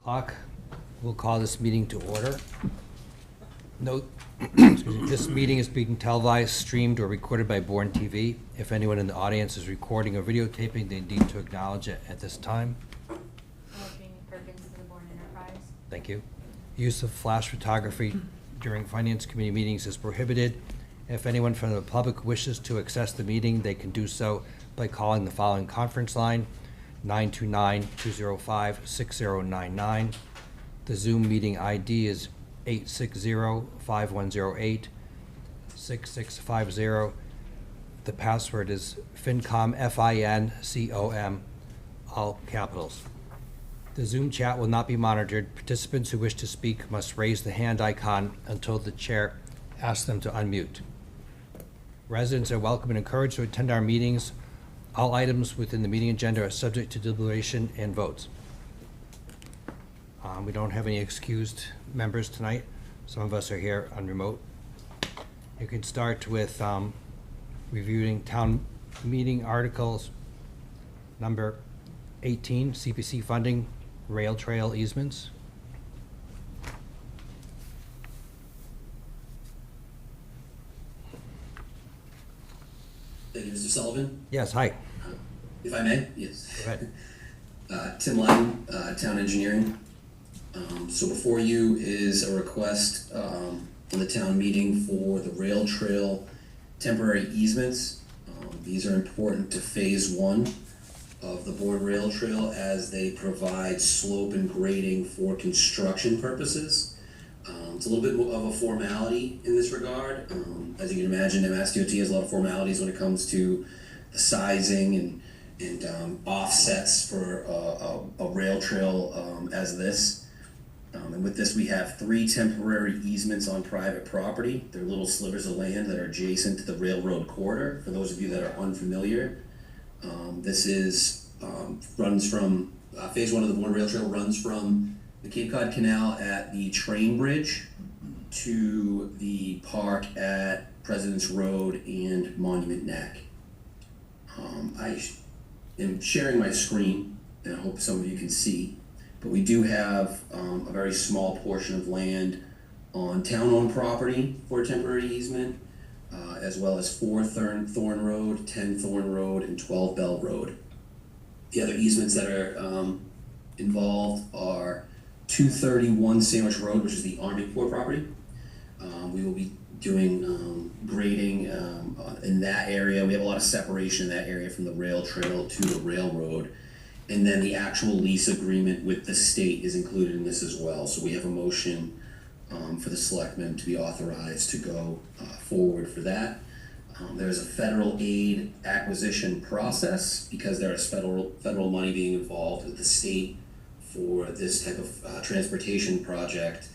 o'clock. We'll call this meeting to order. Note, excuse me, this meeting is being televised, streamed, or recorded by Bourne TV. If anyone in the audience is recording or videotaping, they need to acknowledge it at this time. Jamie Perkins to the Bourne Enterprise. Thank you. Use of flash photography during Finance Committee meetings is prohibited. If anyone from the public wishes to access the meeting, they can do so by calling the following conference line, 929-205-6099. The Zoom meeting ID is 860-5108-6650. The password is FINCOM, FINCOM, all capitals. The Zoom chat will not be monitored. Participants who wish to speak must raise the hand icon until the chair asks them to unmute. Residents are welcome and encouraged to attend our meetings. All items within the meeting agenda are subject to deliberation and votes. We don't have any excused members tonight. Some of us are here on remote. You can start with reviewing town meeting articles number 18, CPC funding, rail trail easements. Thank you, Mr. Sullivan. Yes, hi. If I may, yes. Go ahead. Tim Lyden, Town Engineering. So before you is a request on the town meeting for the rail trail temporary easements. These are important to phase one of the Bourne Rail Trail as they provide slope and grading for construction purposes. It's a little bit of a formality in this regard. As you can imagine, MSDOT has a lot of formalities when it comes to the sizing and offsets for a rail trail as this. And with this, we have 3 temporary easements on private property. They're little slivers of land that are adjacent to the railroad corridor. For those of you that are unfamiliar, this is runs from phase one of the Bourne Rail Trail runs from the Cape Cod Canal at the train bridge to the park at President's Road and Monument Neck. I am sharing my screen, and I hope some of you can see. But we do have a very small portion of land on town-owned property for a temporary easement, as well as 4 Thorn Road, 10 Thorn Road, and 12 Bell Road. The other easements that are involved are 231 Sandwich Road, which is the Army Corps property. We will be doing grading in that area. We have a lot of separation in that area from the rail trail to the railroad. And then the actual lease agreement with the state is included in this as well. So we have a motion for the selectmen to be authorized to go forward for that. There's a federal aid acquisition process because there is federal money being involved with the state for this type of transportation project.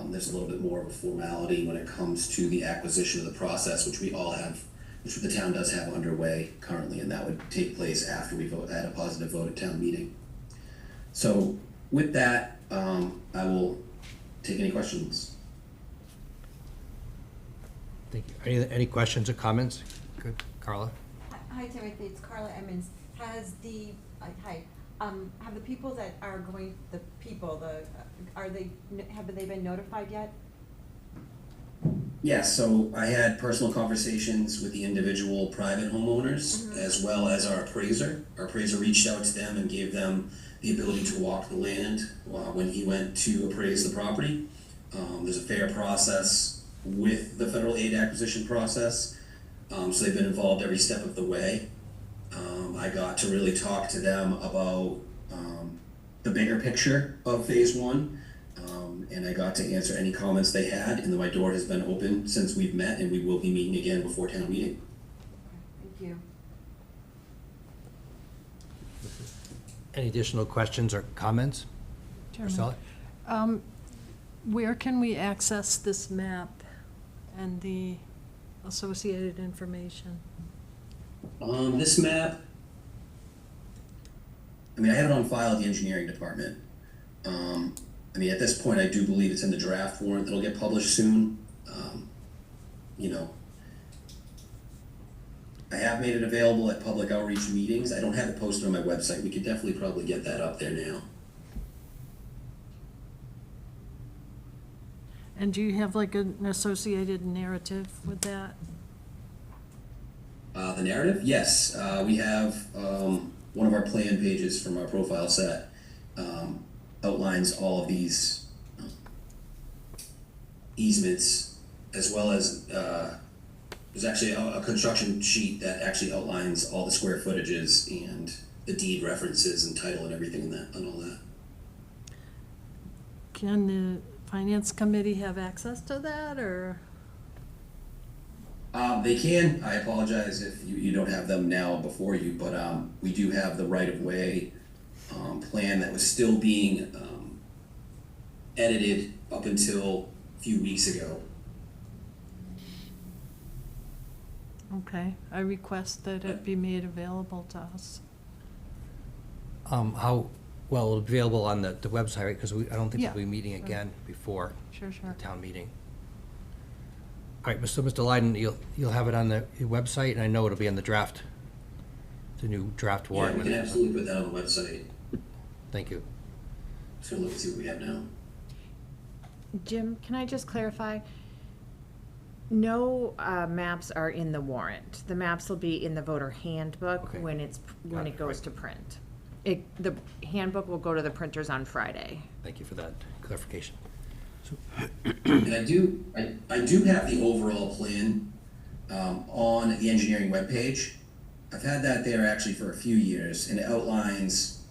There's a little bit more of a formality when it comes to the acquisition of the process, which we all have, which the town does have underway currently, and that would take place after we had a positive vote at town meeting. So with that, I will take any questions. Thank you. Any questions or comments? Good, Carla? Hi, Timothy, it's Carla Emmons. Have the people that are going, have they been notified yet? Yes, so I had personal conversations with the individual private homeowners as well as our appraiser. Our appraiser reached out to them and gave them the ability to walk the land when he went to appraise the property. There's a fair process with the federal aid acquisition process, so they've been involved every step of the way. I got to really talk to them about the bigger picture of phase one. And I got to answer any comments they had, and my door has been open since we've met, and we will be meeting again before town meeting. Thank you. Any additional questions or comments? Marcella? Where can we access this map and the associated information? This map, I mean, I have it on file at the engineering department. I mean, at this point, I do believe it's in the draft warrant that'll get published soon. You know, I have made it available at public outreach meetings. I don't have it posted on my website. We could definitely probably get that up there now. And do you have like an associated narrative with that? The narrative, yes, we have, one of our plan pages from our profile set, outlines all of these easements, as well as, there's actually a construction sheet that actually outlines all the square footages and the deed references and title and everything in that, and all that. Can the finance committee have access to that, or? They can. I apologize if you don't have them now before you, but we do have the right-of-way plan that was still being edited up until a few weeks ago. Okay, I request that it be made available to us. How, well, it'll be available on the website, right? Because I don't think Yeah. we'll be meeting again before Sure, the sure. town meeting. All right, so Mr. Lyden, you'll have it on your website, and I know it'll be on the draft, the new draft Yeah, warrant. we can absolutely put that on the website. Thank you. Just gonna look and see what we have now. Jim, can I just clarify? No maps are in the warrant. The maps will be in the voter handbook Okay. when Got it it, goes right. to print. The handbook will go to the printers on Friday. Thank you for that clarification. And I do have the overall plan on the engineering webpage. I've had that there actually for a few years, and it outlines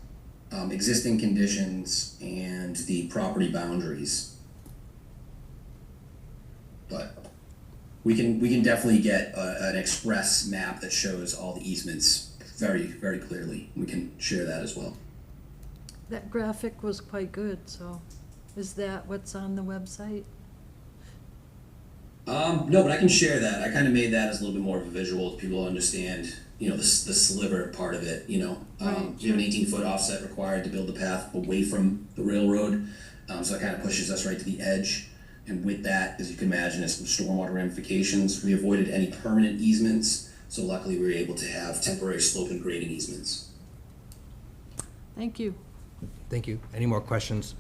existing conditions and the property boundaries. But we can definitely get an express map that shows all the easements very, very clearly. We can share that as well. That graphic was quite good, so is that what's on the website? No, but I can share that. I kind of made that as a little bit more of a visual, so people understand, the sliver part of it, Right, We have an 18-foot offset required to build the path away from the railroad, so it kind of pushes us right to the edge. And with that, as you can imagine, is some stormwater ramifications. We avoided any permanent easements, so luckily we were able to have temporary slope and grading easements. Thank you. Thank you. Any more questions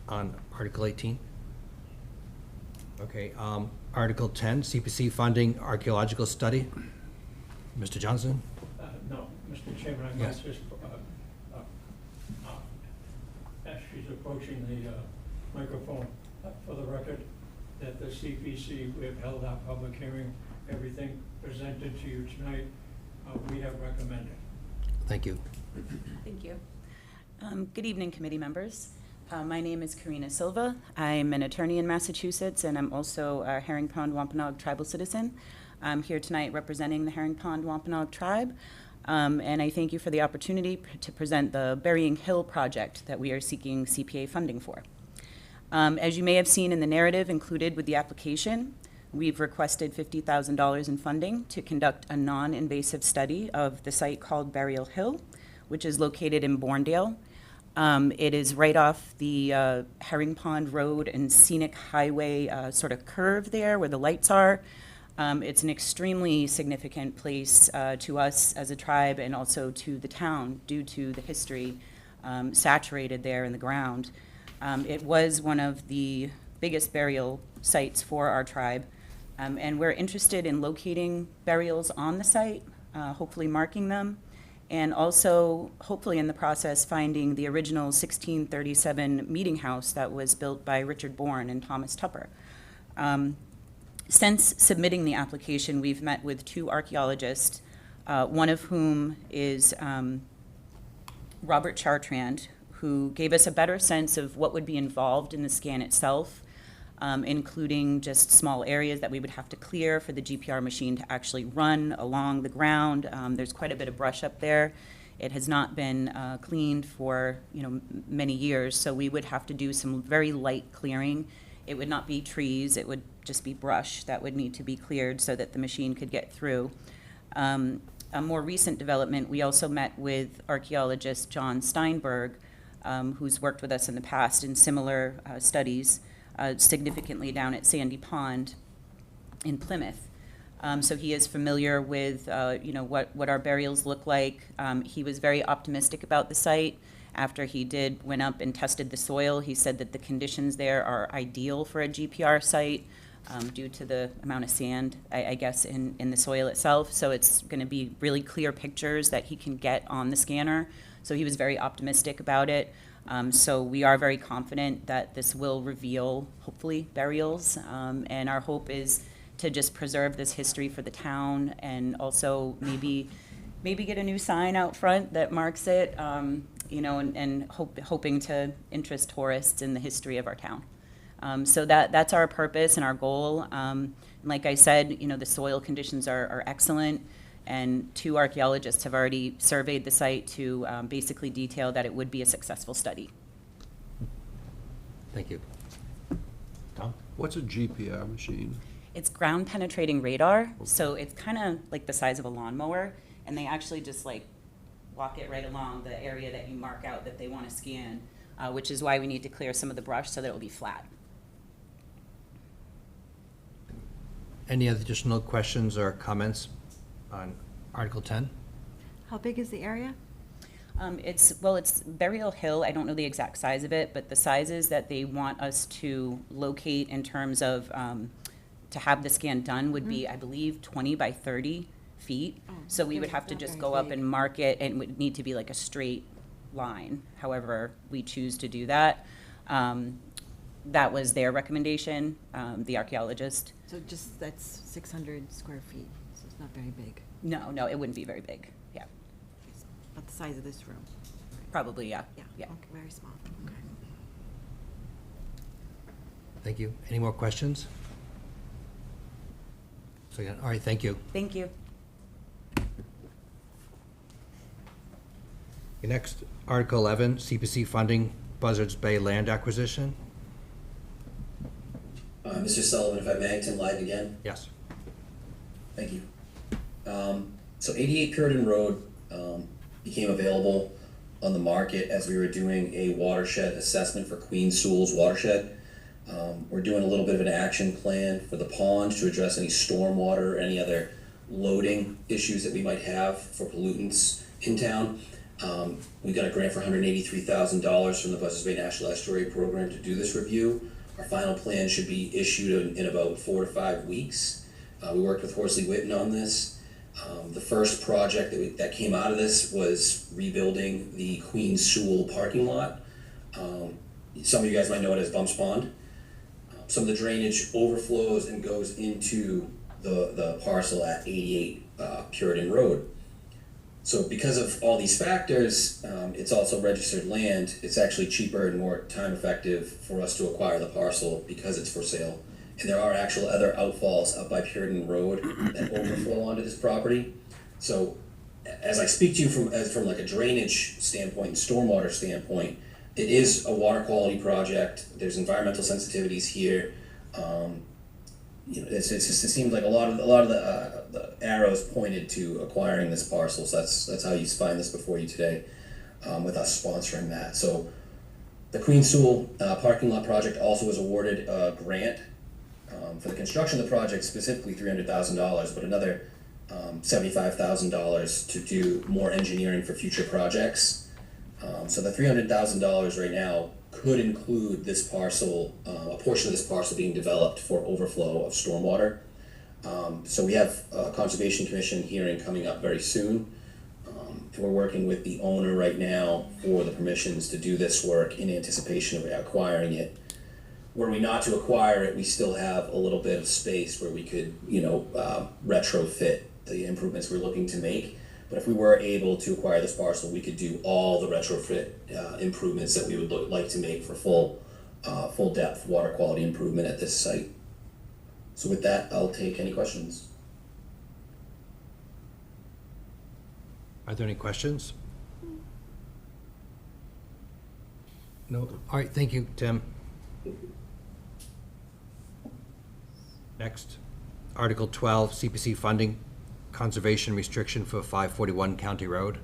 on Article 18? Okay, Article 10, CPC funding archaeological study. Mr. Johnson? No, Mr. Chairman, I Yes. might just, as she's approaching the microphone, for the record, that the CPC, we have held our public hearing, everything presented to you tonight, we have recommended. Thank you. Thank you. Good evening, committee members. My name is Karina Silva. I'm an attorney in Massachusetts, and I'm also a Herring Pond Wampanoag tribal citizen. I'm here tonight representing the Herring Pond Wampanoag tribe, and I thank you for the opportunity to present the Burying Hill project that we are seeking CPA funding for. As you may have seen in the narrative included with the application, we've requested $50,000 in funding to conduct a non-invasive study of the site called Burial Hill, which is located in Bournedale. It is right off the Herring Pond Road and Scenic Highway sort of curve there where the lights are. It's an extremely significant place to us as a tribe and also to the town due to the history saturated there in the ground. It was one of the biggest burial sites for our tribe, and we're interested in locating burials on the site, hopefully marking them, and also hopefully in the process finding the original 1637 meeting house that was built by Richard Bourne and Thomas Tupper. Since submitting the application, we've met with two archaeologists, one of whom is Robert Chartrand, who gave us a better sense of what would be involved in the scan itself, including just small areas that we would have to clear for the GPR machine to actually run along the ground. There's quite a bit of brush up there. It has not been cleaned for many years, so we would have to do some very light clearing. It would not be trees, it would just be brush that would need to be cleared so that the machine could get through. A more recent development, we also met with archaeologist John Steinberg, who's worked with us in the past in similar studies, significantly down at Sandy Pond in Plymouth. So he is familiar with what our burials look like. He was very optimistic about the site After he went up and tested the soil, he said that the conditions there are ideal for a GPR site due to the amount of sand, I guess, in the soil itself. So it's going to be really clear pictures that he can get on the scanner. So he was very optimistic about it. So we are very confident that this will reveal, hopefully, burials. And our hope is to just preserve this history for the town, and also maybe get a new sign out front that marks it, and hoping to interest tourists in the history of our town. So that's our purpose and our goal. Like I said, the soil conditions are excellent, and 2 archaeologists have already surveyed the site to basically detail that it would be a successful study. Thank you. Tom? What's a GPR machine? It's ground penetrating radar, so it's kind of like the size of a lawnmower, and they actually just walk it right along the area that you mark out that they want to scan, which is why we need to clear some of the brush so that it'll be flat. Any other additional questions or comments on Article 10? How big is the area? It's Burial Hill. I don't know the exact size of it, but the sizes that they want us to locate in terms of to have the scan done would be, I believe, 20 by 30 feet. Oh, So we okay, would have to not just very go up big. and mark it, and it would need to be like a straight line, however we choose to do that. That was their recommendation, the archaeologist. So that's 600 square feet, so it's not very big. No, it wouldn't be very big. Yeah, It's about the size of this room. probably, yeah. Yeah, okay, very small, okay. Thank you. Any more questions? So, yeah, all right, thank you. Thank you. Your next, Article 11, CPC funding, Buzzards Bay land acquisition. Mr. Sullivan, if I may, Tim Lyden again. Yes. Thank you. So 88 Puritan Road became available on the market as we were doing a watershed assessment for Queen Sewell's watershed. We're doing a little bit of an action plan for the pond to address any stormwater or any other loading issues that we might have for pollutants in town. We got a grant for $183,000 from the Buzzards Bay National Estuary Program to do this review. Our final plan should be issued in about 4 to 5 weeks. We worked with Horsley Witten on this. The first project that came out of this was rebuilding the Queen Sewell parking lot. Some of you guys might know it as Bumps Pond. Some of the drainage overflows and goes into the parcel at 88 Puritan Road. So because of all these factors, it's also registered land. It's actually cheaper and more time effective for us to acquire the parcel because it's for sale. And there are actual other outfalls up by Puritan Road that overflow onto this property. So as I speak to you from like a drainage standpoint and stormwater standpoint, it is a water quality project. There's environmental sensitivities here. It seems like a lot of the arrows pointed to acquiring this parcel. So that's how you find this before you today, with us sponsoring that. So the Queen Sewell parking lot project also was awarded a grant for the construction of the project, specifically $300,000, but another $75,000 to do more engineering for future projects. So the $300,000 right now could include this parcel, a portion of this parcel being developed for overflow of stormwater. So we have a Conservation Commission hearing coming up very soon. And we're working with the owner right now for the permissions to do this work in anticipation of acquiring it. Were we not to acquire it, we still have a little bit of space where we could, retrofit the improvements we're looking to make. But if we were able to acquire this parcel, we could do all the retrofit improvements that we would like to make for full depth water quality improvement at this site. So with that, I'll take any questions. Are there any questions? No? All right, thank you, Tim. Next, Article 12, CPC funding, conservation restriction for 541 County Road.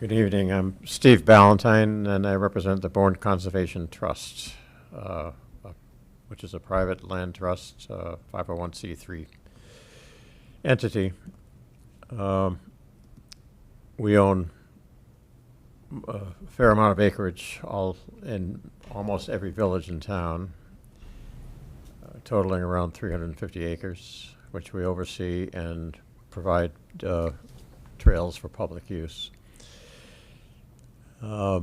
Good evening. I'm Steve Ballantyne, and I represent the Bourne Conservation Trust. which is a private land trust, 501c3 entity. We own a fair amount of acreage all in almost every village in town, totaling around 350 acres, which we oversee and provide trails for public use. I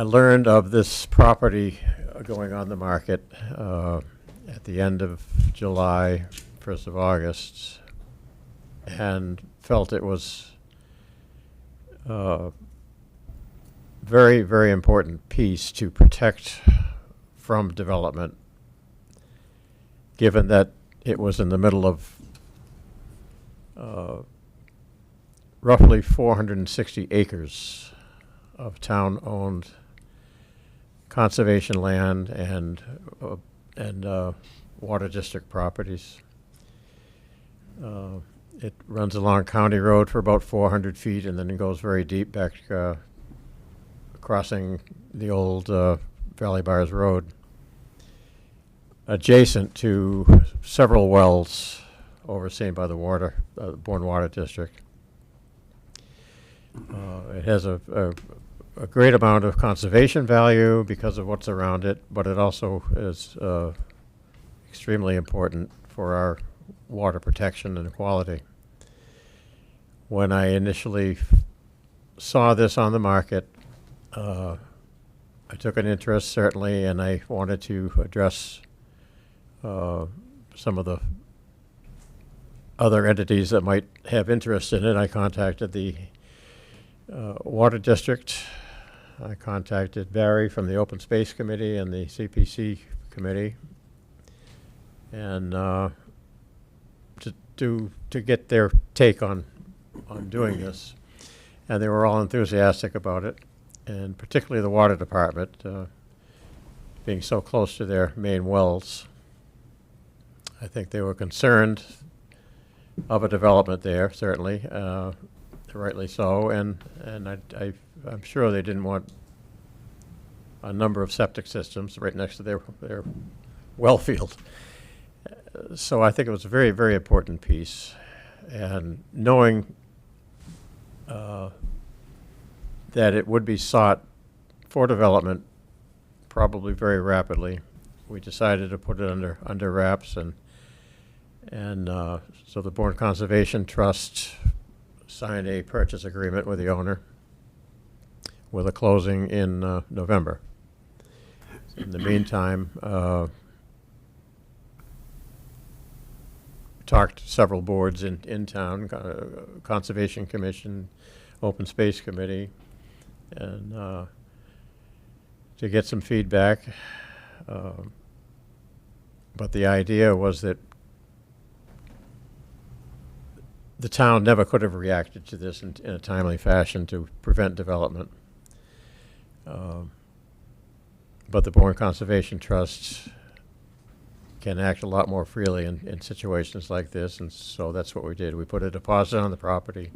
learned of this property going on the market at the end of July, 1st of August, and felt it was a very, very important piece to protect from development, given that it was in the middle of roughly 460 acres of town-owned conservation land and water district properties. It runs along County Road for about 400 feet, and then it goes very deep back, crossing the old Valley Bars Road, adjacent to several wells overseen by the Bourne Water District. It has a great amount of conservation value because of what's around it, but it also is extremely important for our water protection and quality. When I initially saw this on the market, I took an interest, certainly, and I wanted to address some of the other entities that might have interest in it. I contacted the Water District. I contacted Barry from the Open Space Committee and the CPC Committee, and to get their take on doing this. And they were all enthusiastic about it, and particularly the Water Department, being so close to their main wells. I think they were concerned of a development there, certainly, rightly so, and I'm sure they didn't want a number of septic systems right next to their well field. So I think it was a very, very important piece, and knowing that it would be sought for development probably very rapidly, we decided to put it under wraps, and so the Bourne Conservation Trust signed a purchase agreement with the owner with a closing in November. In the meantime, talked to several boards in town, Conservation Commission, Open Space Committee, and to get some feedback. But the idea was that the town never could have reacted to this in a timely fashion to prevent development. But the Bourne Conservation Trust can act a lot more freely in situations like this, and so that's what we did. We put a deposit on the property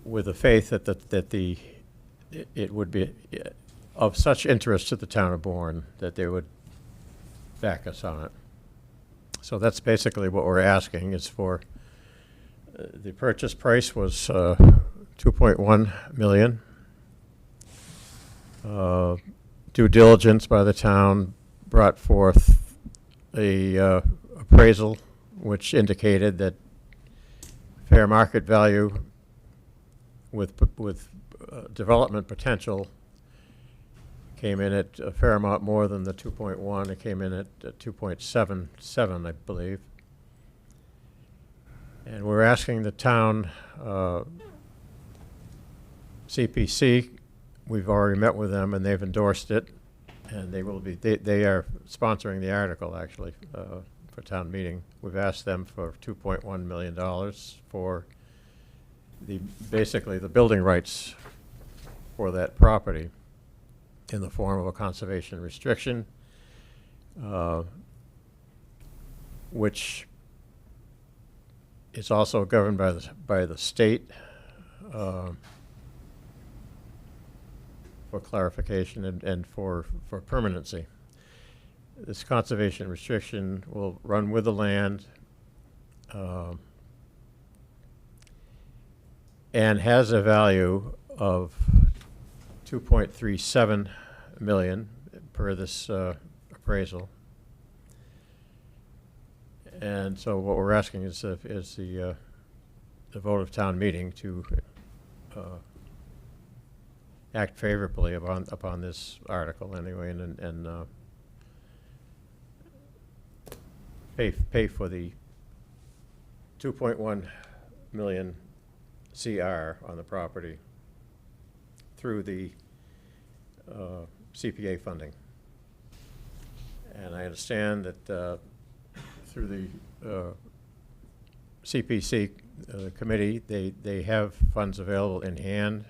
with the faith that it would be of such interest to the town of Bourne that they would back us on it. So that's basically what we're asking is for. The purchase price was $2.1 million. Due diligence by the town brought forth a appraisal which indicated that fair market value with development potential came in at a fair amount more than the 2.1. It came in at 2.77, I believe. And we're asking the town CPC. We've already met with them, and they've endorsed it, and they will be. They are sponsoring the article actually for town meeting. We've asked them for $2.1 million for basically the building rights for that property in the form of a conservation restriction, which is also governed by the state for clarification and for permanency. this conservation restriction will run with the land, and has a value of 2.37 million per this appraisal. And so what we're asking is the vote of town meeting to act favorably upon this article anyway, and pay for the 2.1 million CR on the property through the CPA funding. And I understand that through the CPC committee, they have funds available in hand.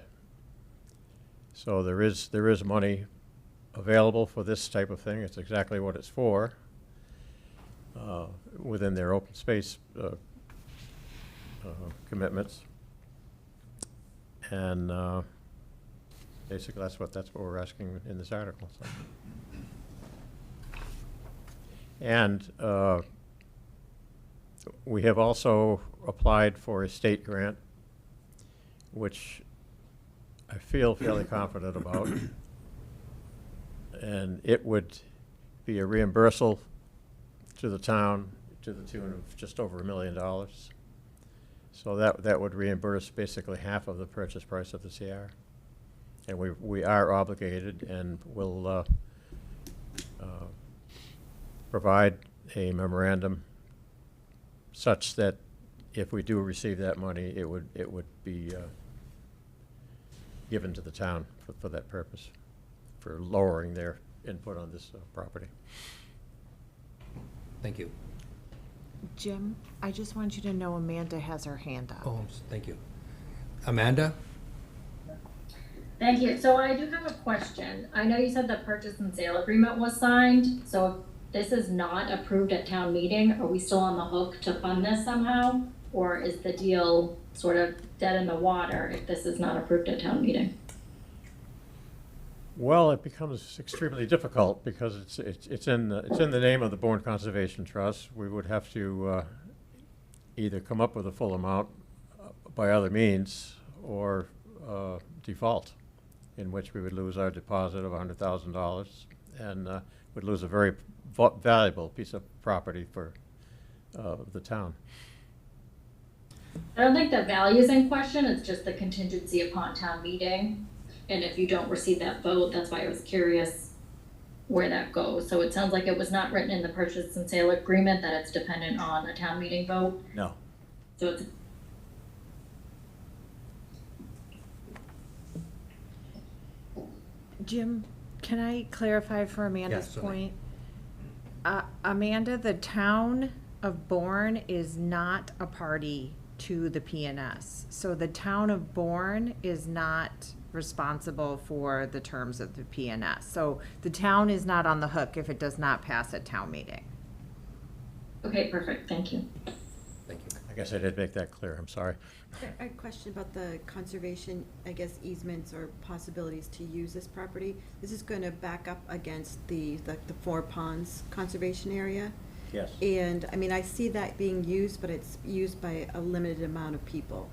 So there is money available for this type of thing. It's exactly what it's for, within their open space commitments. And basically that's what we're asking in this article. So. And we have also applied for a state grant, which I feel fairly confident about. And it would be a reimbursal to the town to the tune of just over $1 million. So that would reimburse basically half of the purchase price of the CR. And we are obligated and will provide a memorandum such that if we do receive that money, it would be given to the town for that purpose, for lowering their input on this property. Thank you. Jim, I just want you to know Amanda has her hand up. Oh, thank you. Amanda? Thank you. So I do have a question. I know you said the purchase and sale agreement was signed, so if this is not approved at town meeting, are we still on the hook to fund this somehow? Or is the deal sort of dead in the water if this is not approved at town meeting? Well, it becomes extremely difficult because it's in the name of the Bourne Conservation Trust. We would have to either come up with a full amount by other means or default, in which we would lose our deposit of $100,000 and would lose a very valuable piece of property for the town. I don't think the value is in question. It's just the contingency upon town meeting. And if you don't receive that vote, that's why I was curious where that goes. So it sounds like it was not written in the purchase and sale agreement that it's dependent on a town meeting vote. No. So it's Jim, can I clarify for Amanda's Yes, certainly. point? Amanda, the town of Bourne is not a party to the PNS. So the town of Bourne is not responsible for the terms of the PNS. So the town is not on the hook if it does not pass at town meeting. okay, perfect. Thank you. Thank you. I guess I did make that clear. I'm sorry. I have a question about the conservation, I guess, easements or possibilities to use this property. This is going to back up against the Four Ponds Conservation Area. Yes. And, I mean, I see that being used, but it's used by a limited amount of people.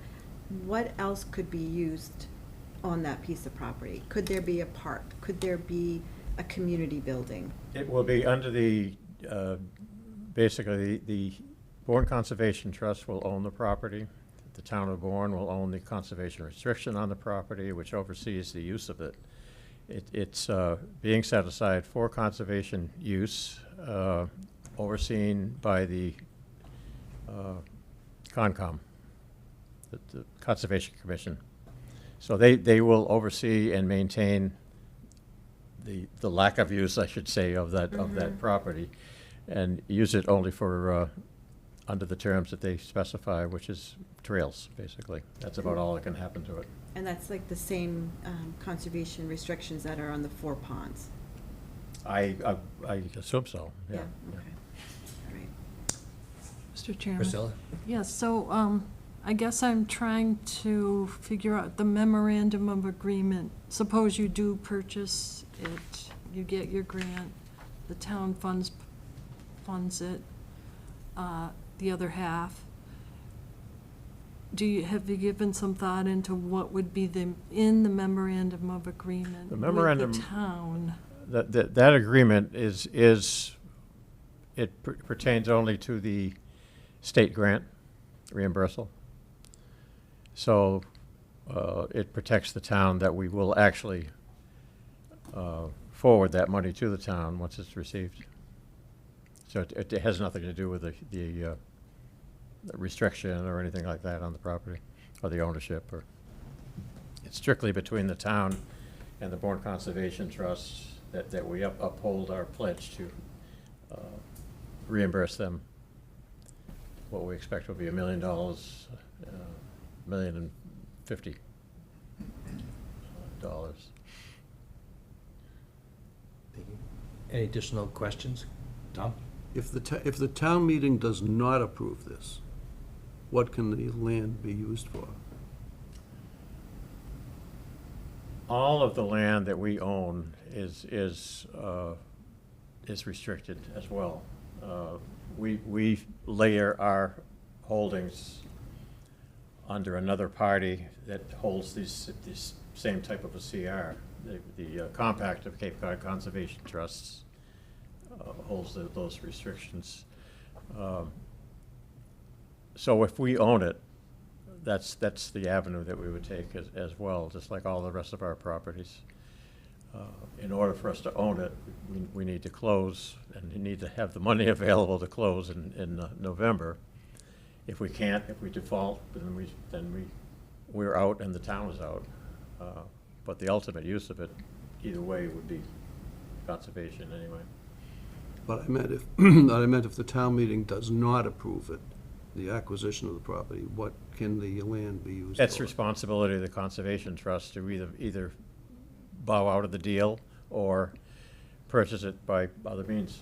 What else could be used on that piece of property? Could there be a park? Could there be a community building? It will be under the, basically, the Bourne Conservation Trust will own the property. The town of Bourne will own the conservation restriction on the property, which oversees the use of it. It's being set aside for conservation use, overseen by the CONCOM, the Conservation Commission. So they will oversee and maintain the lack of use, I should say, of that property, and use it only for under the terms that they specify, which is trails, basically. That's about all that can happen to it. And that's like the same conservation restrictions that are on the Four Ponds? I assume so, yeah. Okay. All right. Mr. Chairman? Priscilla? Yes, so I guess I'm trying to figure out the memorandum of agreement. Suppose you do purchase it, you get your grant, the town funds it, the other half. Have you given some thought into what would be in the memorandum of agreement The with memorandum- the town? That agreement pertains only to the state grant reimbursal. So it protects the town that we will actually forward that money to the town once it's received. So it has nothing to do with the restriction or anything like that on the property or the ownership. It's strictly between the town and the Bourne Conservation Trust that we uphold our pledge to reimburse them. What we expect will be $1 million, $1,050,000. Any additional questions? Tom? If the town meeting does not approve this, what can the land be used for? All of the land that we own is restricted as well. We layer our holdings under another party that holds this same type of a CR. The Compact of Cape Cod Conservation Trusts holds those restrictions. So if we own it, that's the avenue that we would take as well, just like all the rest of our properties. In order for us to own it, we need to close, and you need to have the money available to close in November. If we can't, if we default, then we're out and the town is out. But the ultimate use of it, either way, would be conservation anyway. But I meant if the town meeting does not approve it, the acquisition of the property, what can the land be used for? It's responsibility of the Conservation Trust to either bow out of the deal or purchase it by other means.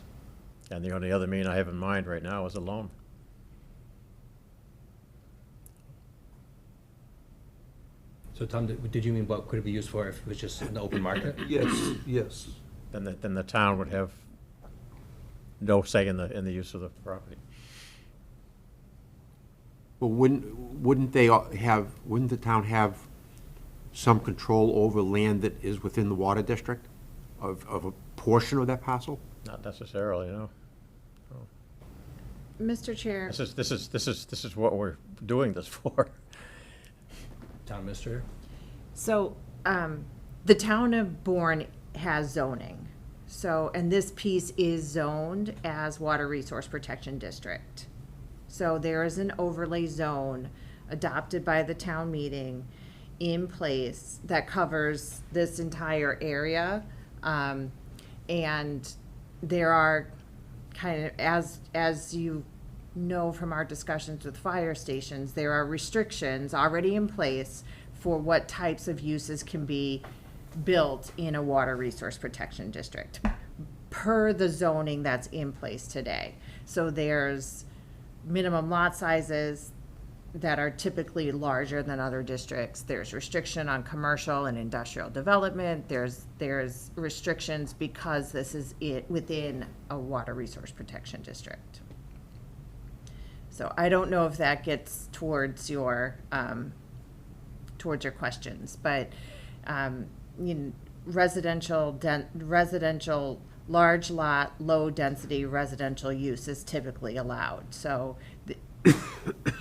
And the only other mean I have in mind right now is a loan. So Tom, did you mean what could it be used for if it was just an open market? Yes. Then the town would have no say in the use of the property. But wouldn't the town have some control over land that is within the water district of a portion of that parcel? Not necessarily, no. Mr. Chair, This is what we're doing this for. Town administrator? so the town of Bourne has zoning. So, and this piece is zoned as Water Resource Protection District. So there is an overlay zone adopted by the town meeting in place that covers this entire area. And there are kind of, as you know from our discussions with fire stations, there are restrictions already in place for what types of uses can be built in a water resource protection district per the zoning that's in place today. So there's minimum lot sizes that are typically larger than other districts. There's restriction on commercial and industrial development. There's restrictions because this is within a water resource protection district. So I don't know if that gets towards your questions, but residential large lot, low density residential use is typically allowed. So,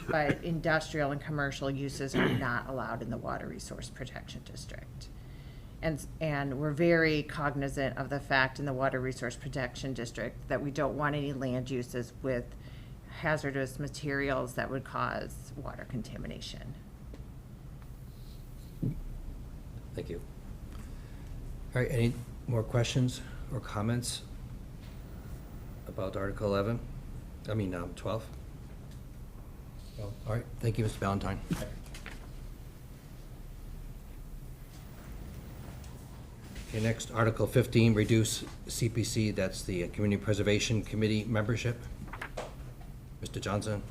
but industrial and commercial uses are not allowed in the water resource protection district. And we're very cognizant of the fact in the water resource protection district that we don't want any land uses with hazardous materials that would cause water contamination. Thank you. All right, any more questions or comments about Article 12? No? All right, thank you, Mr. Valentine. Okay, next, Article 15, reduce CPC, that's the Community Preservation Committee membership. Mr. Johnson?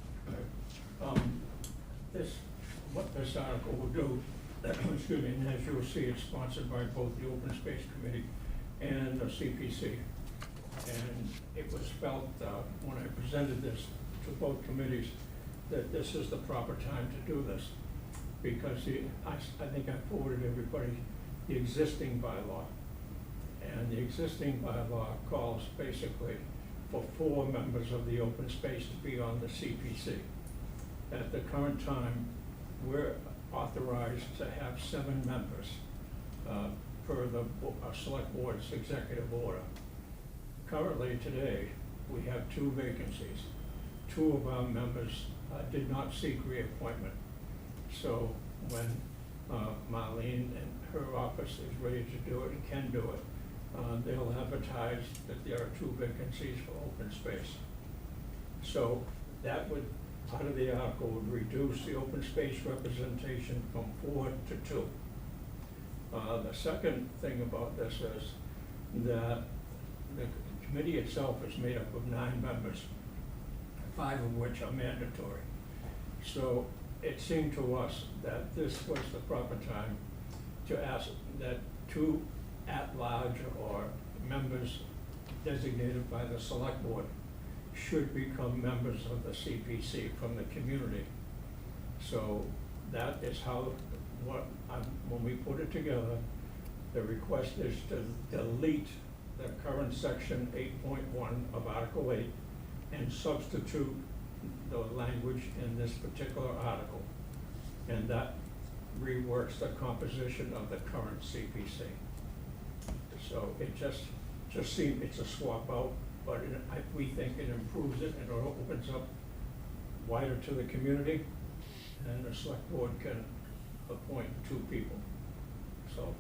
What this article will do, excuse me, and as you'll see, it's sponsored by both the Open Space Committee and the CPC. And it was felt, when I presented this to both committees, that this is the proper time to do this. Because I think I forwarded everybody the existing bylaw. And the existing bylaw calls basically for 4 members of the open space to be on the CPC. At the current time, we're authorized to have 7 members per the Select Board's executive order. Currently, today, we have 2 vacancies. 2 of our members did not seek reappointment. So when Marlene and her office is ready to do it and can do it, they'll advertise that there are 2 vacancies for open space. So that would, part of the article would reduce the open space representation from 4 to 2. The second thing about this is that the committee itself is made up of 9 members, 5 of which are mandatory. So it seemed to us that this was the proper time to ask that 2 at-large or members designated by the Select Board should become members of the CPC from the community. So that is how, when we put it together, the request is to delete the current section 8.1 of Article 8 and substitute the language in this particular article. And that reworks the composition of the current CPC. So it just seemed, it's a swap out, but we think it improves it and it opens up wider to the community, and the Select Board can appoint 2 people. So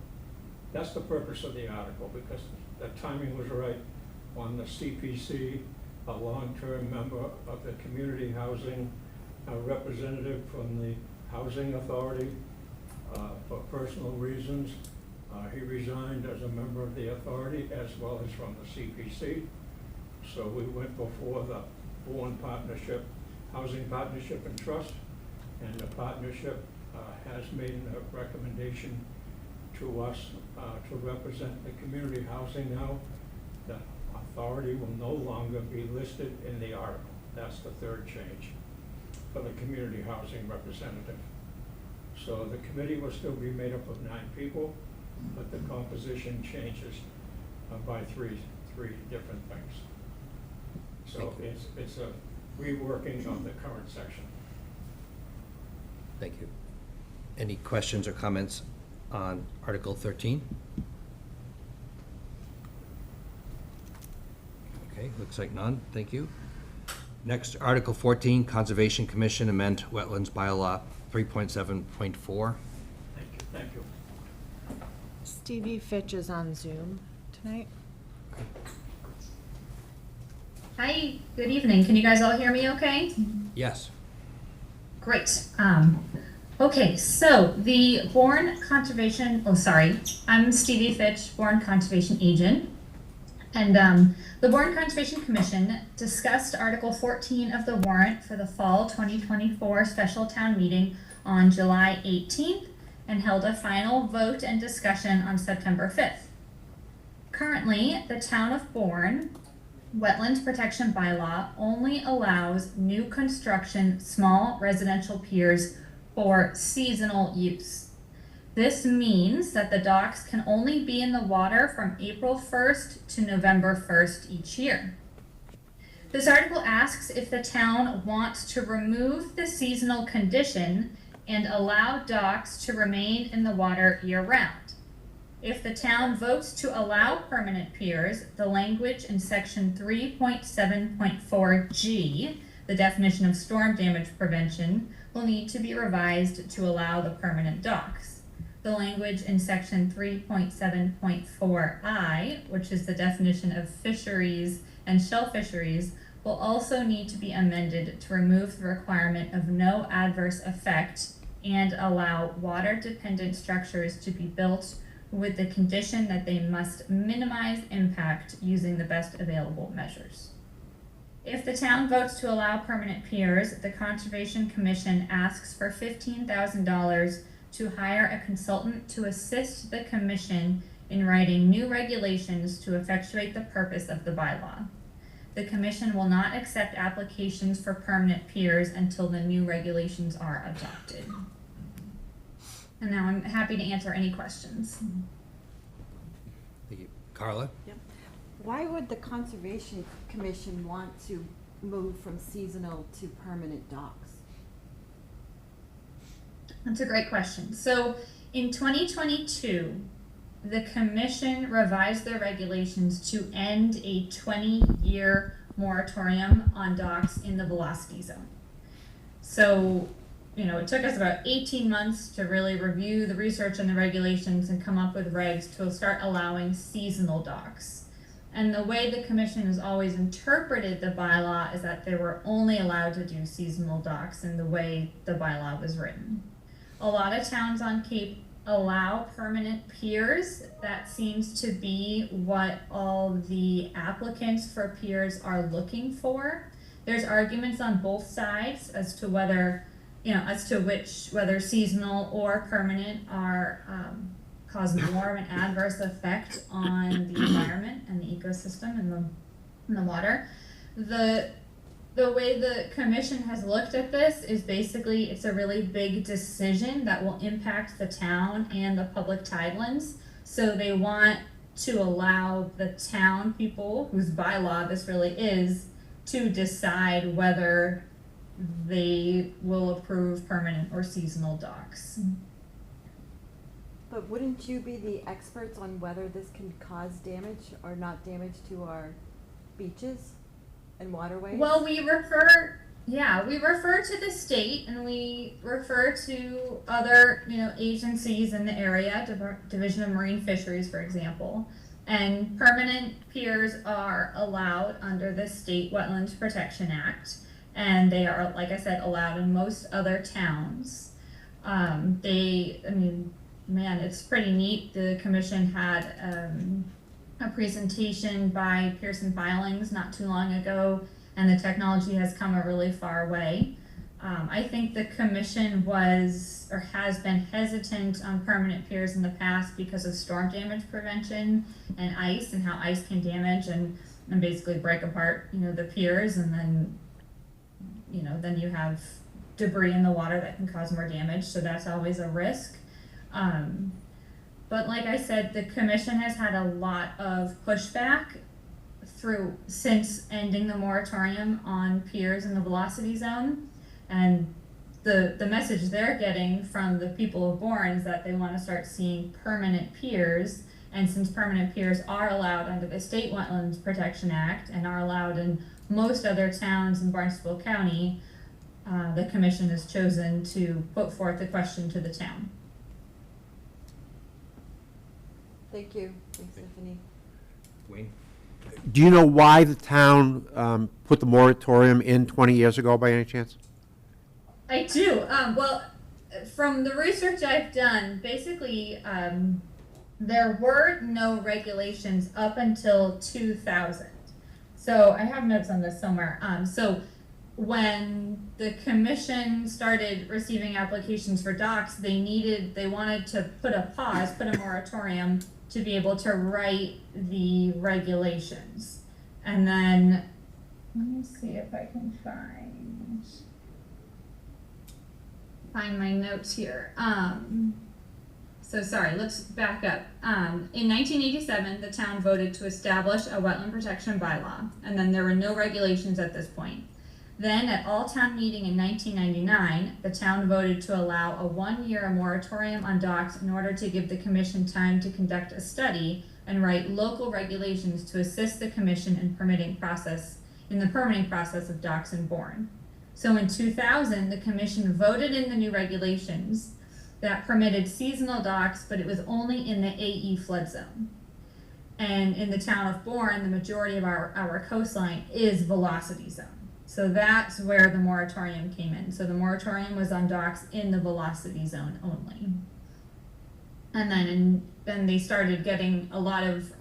that's the purpose of the article, because the timing was right on the CPC, a long-term member of the community housing, a representative from the Housing Authority for personal reasons. He resigned as a member of the authority as well as from the CPC. So we went before the Bourne Partnership, Housing Partnership and Trust, and the partnership has made a recommendation to us to represent the community housing now. The authority will no longer be listed in the article. That's the 3rd change for the community housing representative. So the committee will still be made up of 9 people, but the composition changes by three different things. So it's a reworking of the current section. Thank you. Any questions or comments on Article 13? Okay, looks like none. Thank you. Next, Article 14, Conservation Commission amend Wetlands Bylaw 3.7.4. Thank you. Stevie Fitch is on Zoom tonight. Hi, good evening. Can you guys all hear me okay? Yes. Great. Okay, so the Bourne Conservation, I'm Stevie Fitch, Bourne Conservation Agent. And the Bourne Conservation Commission discussed Article 14 of the warrant for the fall 2024 special town meeting on July 18th and held a final vote and discussion on September 5th. Currently, the town of Bourne Wetland Protection Bylaw only allows new construction small residential piers for seasonal use. This means that the docks can only be in the water from April 1st to November 1st each year. This article asks if the town wants to remove the seasonal condition and allow docks to remain in the water year-round. If the town votes to allow permanent piers, the language in section 3.7.4G, the definition of storm damage prevention, will need to be revised to allow the permanent docks. The language in section 3.7.4I, which is the definition of fisheries and shell fisheries, will also need to be amended to remove the requirement of no adverse effect and allow water-dependent structures to be built with the condition that they must minimize impact using the best available measures. If the town votes to allow permanent piers, the Conservation Commission asks for $15,000 to hire a consultant to assist the commission in writing new regulations to effectuate the purpose of the bylaw. The commission will not accept applications for permanent piers until the new regulations are adopted. And now I'm happy to answer any questions. Thank you. Carla? Why would the Conservation Commission want to move from seasonal to permanent docks? That's a great question. So in 2022, the commission revised their regulations to end a 20-year moratorium on docks in the velocity zone. So, it took us about 18 months to really review the research and the regulations and come up with regs to start allowing seasonal docks. And the way the commission has always interpreted the bylaw is that they were only allowed to do seasonal docks in the way the bylaw was written. A lot of towns on Cape allow permanent piers. That seems to be what all the applicants for piers are looking for. There's arguments on both sides as to whether, whether seasonal or permanent are cause more of an adverse effect on the environment and the ecosystem and the water. The way the commission has looked at this is basically it's a really big decision that will impact the town and the public tidelands. So they want to allow the town people whose bylaw this really is to decide whether they will approve permanent or seasonal docks. But wouldn't you be the experts on whether this can cause damage or not damage to our beaches and waterways? Well, we refer to the state and we refer to other, agencies in the area, Division of Marine Fisheries, for example. And permanent piers are allowed under the State Wetlands Protection Act. And they are, like I said, allowed in most other towns. It's pretty neat. The commission had a presentation by Pearson Filings not too long ago, and the technology has come a really far way. I think the commission was or has been hesitant on permanent piers in the past because of storm damage prevention and ice and how ice can damage and basically break apart, the piers, and then, then you have debris in the water that can cause more damage. So that's always a risk. But like I said, the commission has had a lot of pushback since ending the moratorium on piers in the velocity zone. And the message they're getting from the people of Bourne is that they want to start seeing permanent piers. And since permanent piers are allowed under the State Wetlands Protection Act and are allowed in most other towns in Barnstable County, the commission has chosen to put forth the question to the town. Thank you. Thanks, Stephanie. Wayne? Do you know why the town put the moratorium in 20 years ago by any chance? I do. Well, from the research I've done, basically, there were no regulations up until 2000. So I have notes on this somewhere. So when the commission started receiving applications for docks, they wanted to put a moratorium to be able to write the regulations. And then, let me see if I can find my notes here. So sorry, let's back up. In 1987, the town voted to establish a wetland protection bylaw, and then there were no regulations at this point. Then at all town meeting in 1999, the town voted to allow a 1-year moratorium on docks in order to give the commission time to conduct a study and write local regulations to assist the commission in the permitting process of docks in Bourne. So in 2000, the commission voted in the new regulations that permitted seasonal docks, but it was only in the AE flood zone. And in the town of Bourne, the majority of our coastline is velocity zone. So that's where the moratorium came in. So the moratorium was on docks in the velocity zone only. And then they started getting a lot of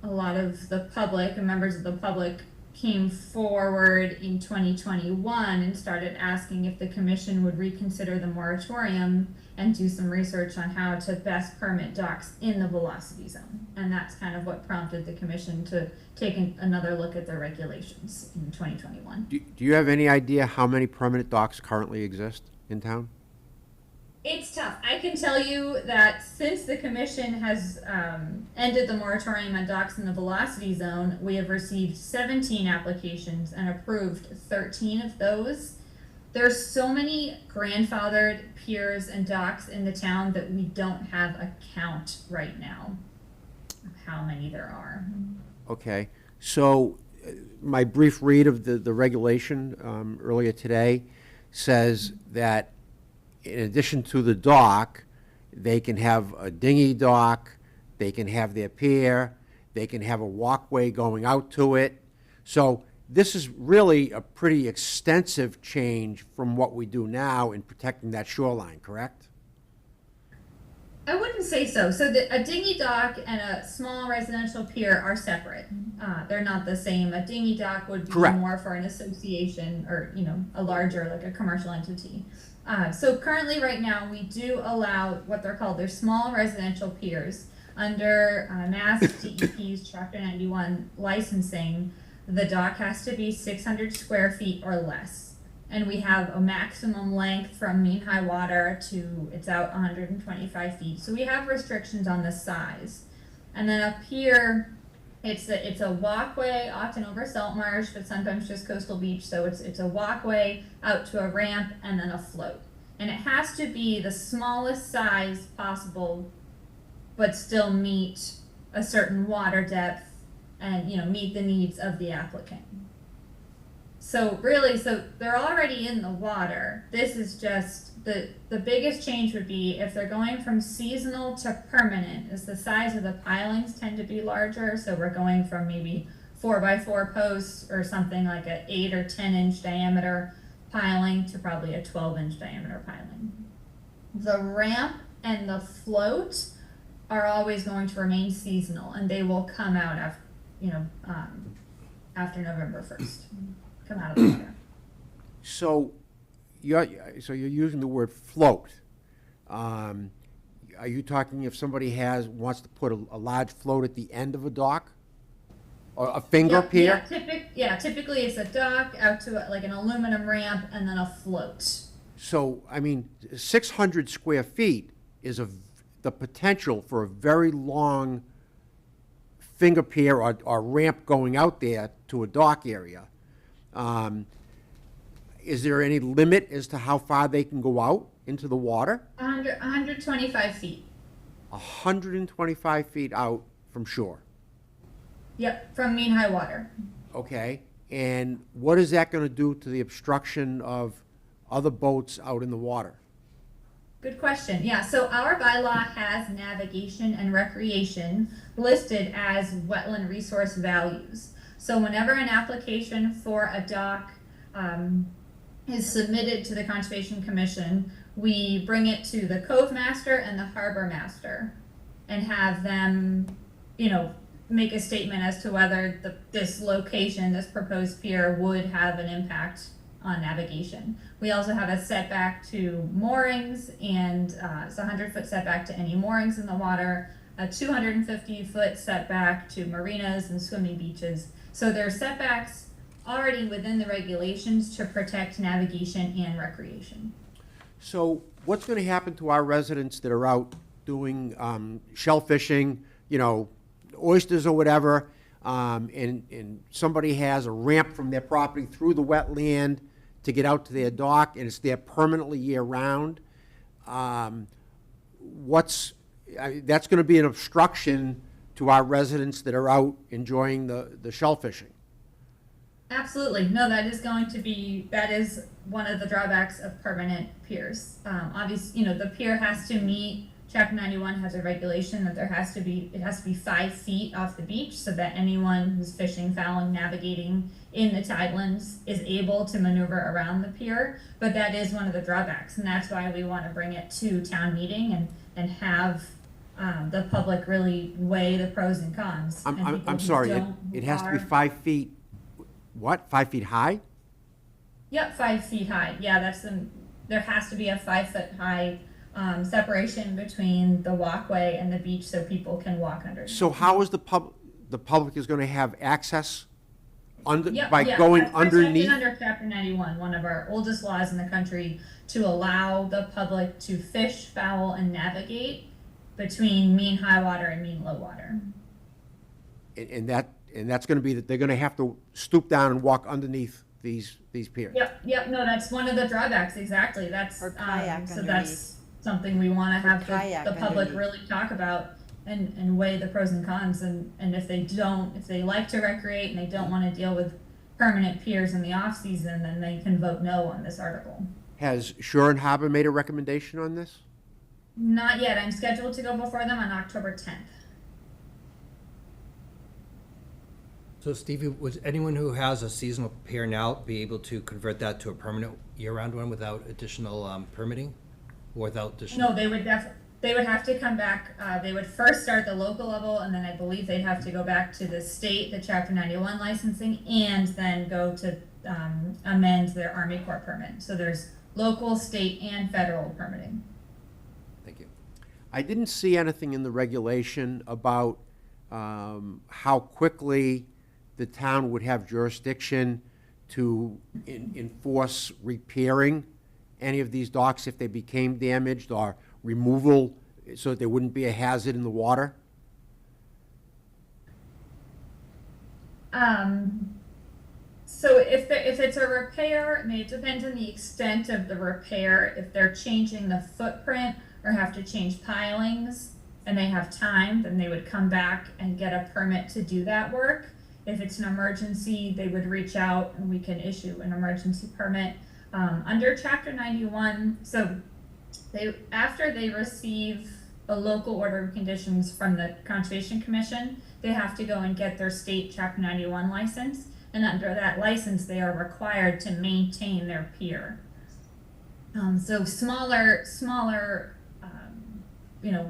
the public and members of the public came forward in 2021 and started asking if the commission would reconsider the moratorium and do some research on how to best permit docks in the velocity zone. And that's kind of what prompted the commission to take another look at their regulations in 2021. Do you have any idea how many permanent docks currently exist in town? It's tough. I can tell you that since the commission has ended the moratorium on docks in the velocity zone, we have received 17 applications and approved 13 of those. There's so many grandfathered piers and docks in the town that we don't have a count right now of how many there are. Okay, so my brief read of the regulation earlier today says that in addition to the dock, they can have a dinghy dock, they can have their pier, they can have a walkway going out to it. So this is really a pretty extensive change from what we do now in protecting that shoreline, correct? I wouldn't say so. So a dinghy dock and a small residential pier are separate. They're not the same. A dinghy dock would be Correct. more for an association or, a larger, like a commercial entity. So currently right now we do allow what they're called, they're small residential piers. Under Mass DEP's Chapter 91 licensing, the dock has to be 600 square feet or less. And we have a maximum length from mean high water to, it's out 125 feet. So we have restrictions on the size. And then up here, it's a walkway, often over salt marsh, but sometimes just coastal beach. So it's a walkway out to a ramp and then a float. And it has to be the smallest size possible, but still meet a certain water depth and, meet the needs of the applicant. So really, they're already in the water. This is just, the biggest change would be if they're going from seasonal to permanent, is the size of the pilings tend to be larger. So we're going from maybe 4x4 posts or something like an 8 or 10 inch diameter piling to probably a 12-inch diameter piling. The ramp and the float are always going to remain seasonal, and they will come out after November 1st. Come out of the water. So you're using the word float. Are you talking if somebody wants to put a large float at the end of a dock? Or a finger pier? Typically it's a dock out to like an aluminum ramp and then a float. So, 600 square feet is the potential for a very long finger pier or ramp going out there to a dock area. Is there any limit as to how far they can go out into the water? 125 feet. 125 feet out from shore. Yep, from mean high water. Okay, and what is that going to do to the obstruction of other boats out in the water? Good question. Yeah, so our bylaw has navigation and recreation listed as wetland resource values. So whenever an application for a dock is submitted to the Conservation Commission, we bring it to the Cove Master and the Harbor Master and have them, make a statement as to whether this location, this proposed pier, would have an impact on navigation. We also have a setback to moorings, and it's a 100-foot setback to any moorings in the water, a 250-foot setback to marinas and swimming beaches. So there are setbacks already within the regulations to protect navigation and recreation. So what's going to happen to our residents that are out doing shellfishing, oysters or whatever, and somebody has a ramp from their property through the wetland to get out to their dock, and it's there permanently year-round? That's going to be an obstruction to our residents that are out enjoying the shellfishing. Absolutely. No, that is one of the drawbacks of permanent piers. Obviously, the pier has to meet, Chapter 91 has a regulation that it has to be 5 feet off the beach so that anyone who's fishing, fouling, navigating in the tidelands is able to maneuver around the pier. But that is one of the drawbacks, and that's why we want to bring it to town meeting and have the public really weigh the pros and cons. I'm sorry, it has to be 5 feet what, 5 feet high? Yep, 5 feet high. Yeah, there has to be a 5 foot high separation between the walkway and the beach so people can walk underneath. So how is the public is gonna have access Yep, by yeah, going that's protected underneath? under Chapter 91, one of our oldest laws in the country, to allow the public to fish, fowl, and navigate between mean high water and mean low water. And that's gonna be that they're gonna have to stoop down and walk underneath these piers? Yep, no, that's one of the drawbacks, exactly, that's, Or kayak so underneath. that's something we wanna have kayak the public underneath. really talk about and weigh the pros and cons, and if they like to recreate and they don't wanna deal with permanent piers in the off-season, then they can vote no on this article. Has Shore and Harbor made a recommendation on this? Not yet, I'm scheduled to go before them on October 10th. So Stevie, would anyone who has a seasonal pier now be able to convert that to a permanent year-round one without additional permitting? Or without additional? No, they would have to come back, they would first start the local level, and then I believe they'd have to go back to the state, the Chapter 91 licensing, and then go to amend their Army Corps permit. So there's local, state, and federal permitting. Thank you. I didn't see anything in the regulation about how quickly the town would have jurisdiction to enforce repairing any of these docks if they became damaged, or removal so that there wouldn't be a hazard in the water. So if it's a repair, I mean, it depends on the extent of the repair. If they're changing the footprint or have to change pilings and they have time, then they would come back and get a permit to do that work. If it's an emergency, they would reach out and we can issue an emergency permit. Under Chapter 91, so after they receive a local order of conditions from the Conservation Commission, they have to go and get their state Chapter 91 license. And under that license, they are required to maintain their pier. So smaller,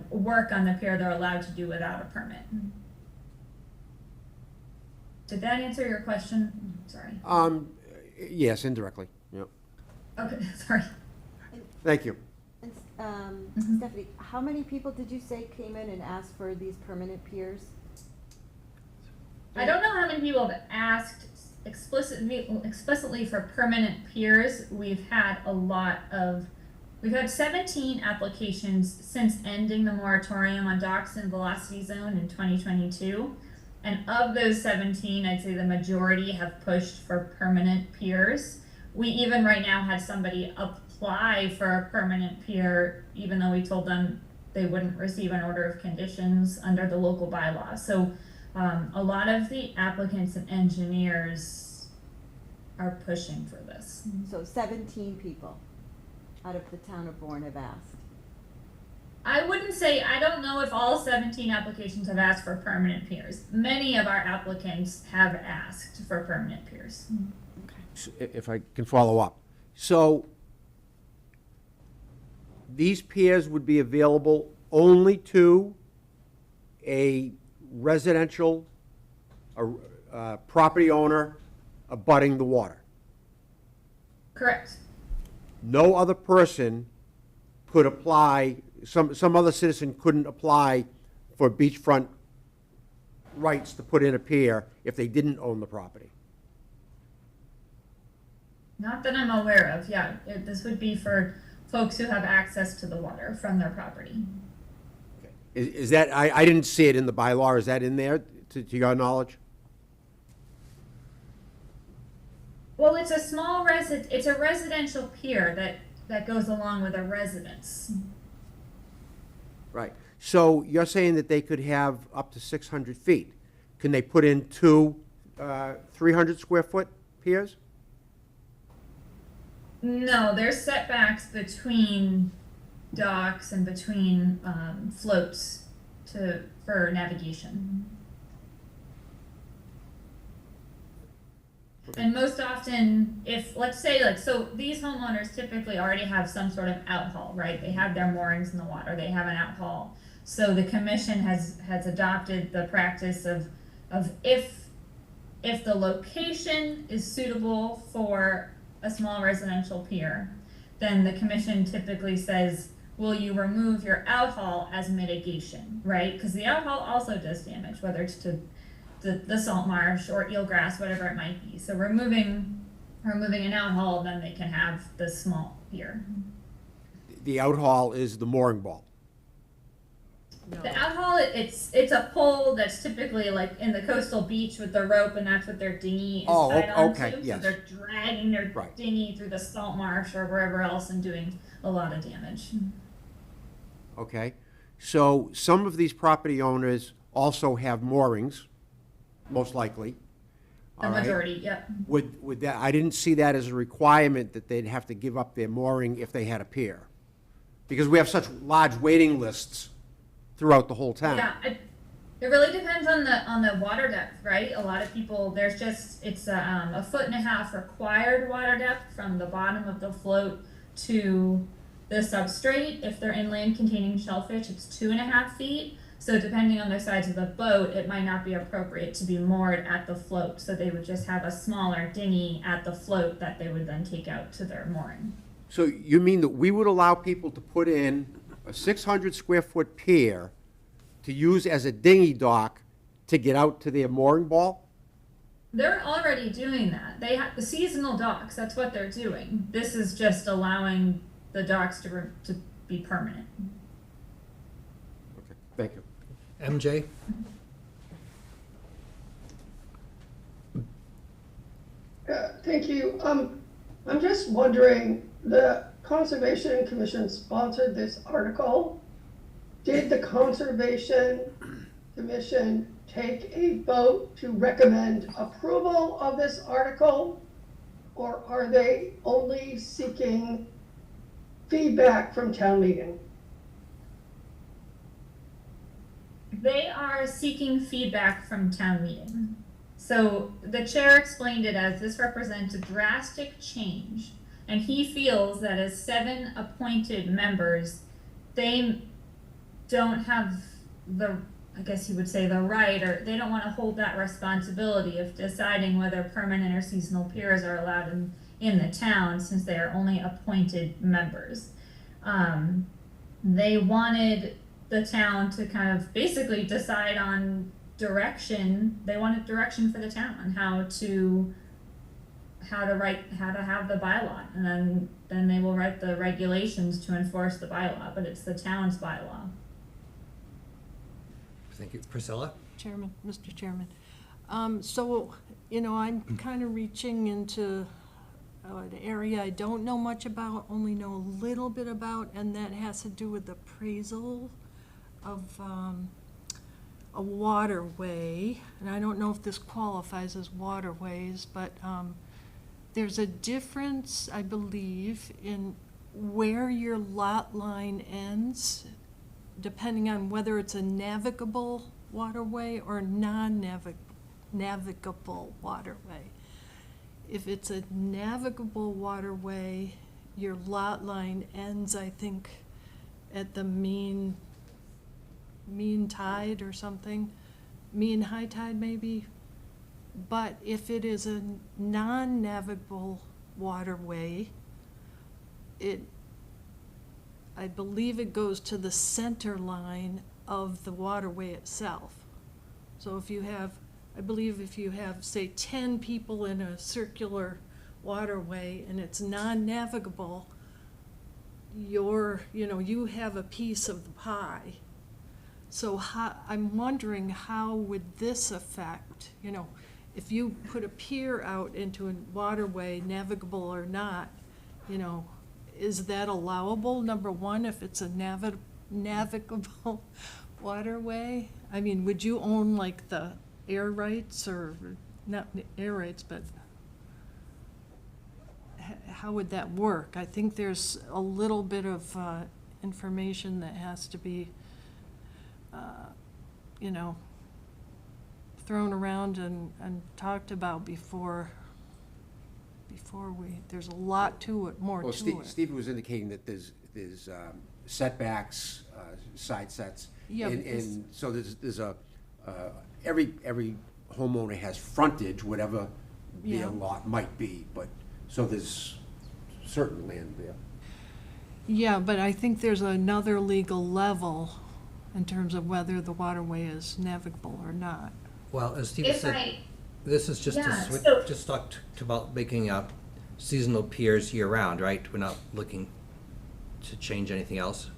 work on the pier they're allowed to do without a permit. Did that answer your question? Sorry. Yes, indirectly, yep. Okay, sorry. Thank you. And Stephanie, how many people did you say came in and asked for these permanent piers? I don't know how many people have asked explicitly for permanent piers. We've had 17 applications since ending the moratorium on docks and velocity zone in 2022. And of those 17, I'd say the majority have pushed for permanent piers. We even right now had somebody apply for a permanent pier, even though we told them they wouldn't receive an order of conditions under the local bylaw. So a lot of the applicants and engineers are pushing for this. So 17 people out of the town of Bourne have asked. I wouldn't say, I don't know if all 17 applications have asked for permanent piers. Many of our applicants have asked for permanent piers. If I can follow up. So these piers would be available only to a residential, property owner abutting the water. Correct. No other person could apply, some other citizen couldn't apply for beachfront rights to put in a pier if they didn't own the property. Not that I'm aware of, yeah. This would be for folks who have access to the water from their property. Is that, I didn't see it in the bylaw, is that in there, to your knowledge? Well, it's a residential pier that goes along with a residence. Right. So you're saying that they could have up to 600 feet. Can they put in two 300 square foot piers? No, there's setbacks between docks and between floats for navigation. And most often, if, let's say, so these homeowners typically already have some sort of outhaul, right? They have their moorings in the water, they have an outhaul. So the commission has adopted the practice of if If the location is suitable for a small residential pier, then the commission typically says, will you remove your outhaul as mitigation, right? Because the outhaul also does damage, whether it's to the salt marsh or eelgrass, whatever it might be. So removing an outhaul, then they can have the small pier. The outhaul is the mooring ball. The outhaul, it's a pole that's typically like in the coastal beach with the rope, and that's what their dinghy is Oh, tied onto. okay, yes. So they're dragging their Right. dinghy through the salt marsh or wherever else and doing a lot of damage. Okay? So some of these property owners also have moorings, most likely. The all right? majority, yep. Would that, I didn't see that as a requirement that they'd have to give up their mooring if they had a pier. Because we have such large waiting lists throughout the whole town. Yeah, it really depends on the water depth, right? A lot of people, it's a 1.5 required water depth from the bottom of the float to the substrate. If they're inland containing shellfish, it's 2.5 feet. So depending on the size of the boat, it might not be appropriate to be moored at the float. So they would just have a smaller dinghy at the float that they would then take out to their mooring. So you mean that we would allow people to put in a 600 square foot pier to use as a dinghy dock to get out to their mooring ball? They're already doing that. They have the seasonal docks. That's what they're doing. This is just allowing the docks to be permanent. Okay, thank you. MJ? Thank you. I'm just wondering, the Conservation Commission sponsored this article. Did the Conservation Commission take a vote to recommend approval of this article? Or are they only seeking feedback from town meeting? They are seeking feedback from town meeting. So the chair explained it as this represents a drastic change, and he feels that as 7 appointed members, they don't have the, I guess you would say, the right, or they don't want to hold that responsibility of deciding whether permanent or seasonal piers are allowed in the town, since they are only appointed members. They wanted the town to kind of basically decide on direction. They wanted direction for the town on how to have the bylaw, and then they will write the regulations to enforce the bylaw, but it's the town's bylaw. Thank you. Priscilla? Mr. Chairman. So, I'm kind of reaching into an area I don't know much about, only know a little bit about, and that has to do with appraisal of a waterway. And I don't know if this qualifies as waterways, but there's a difference, I believe, in where your lot line ends, depending on whether it's a navigable waterway or non-navigable waterway. If it's a navigable waterway, your lot line ends, I think, at the mean tide or something, mean high tide maybe. But if it is a non-navigable waterway, I believe it goes to the center line of the waterway itself. So if you have, say 10 people in a circular waterway and it's non-navigable, you have a piece of the pie. So I'm wondering, how would this affect, if you put a pier out into a waterway, navigable or not, is that allowable, number one, if it's a navigable waterway? I mean, would you own like the air rights, or not air rights, but how would that work? I think there's a little bit of information that has to be thrown around and talked about before there's a lot to it, more Well, to it. Steve was indicating that there's setbacks, side sets. Yeah, And so there's every homeowner has frontage, whatever Yeah. their lot might be, but, so there's certain land there. Yeah, but I think there's another legal level in terms of whether the waterway is navigable or not. Well, as Steve said, this is just Yeah, to switch, so- just talked about making seasonal piers year-round, right? We're not looking to change anything else.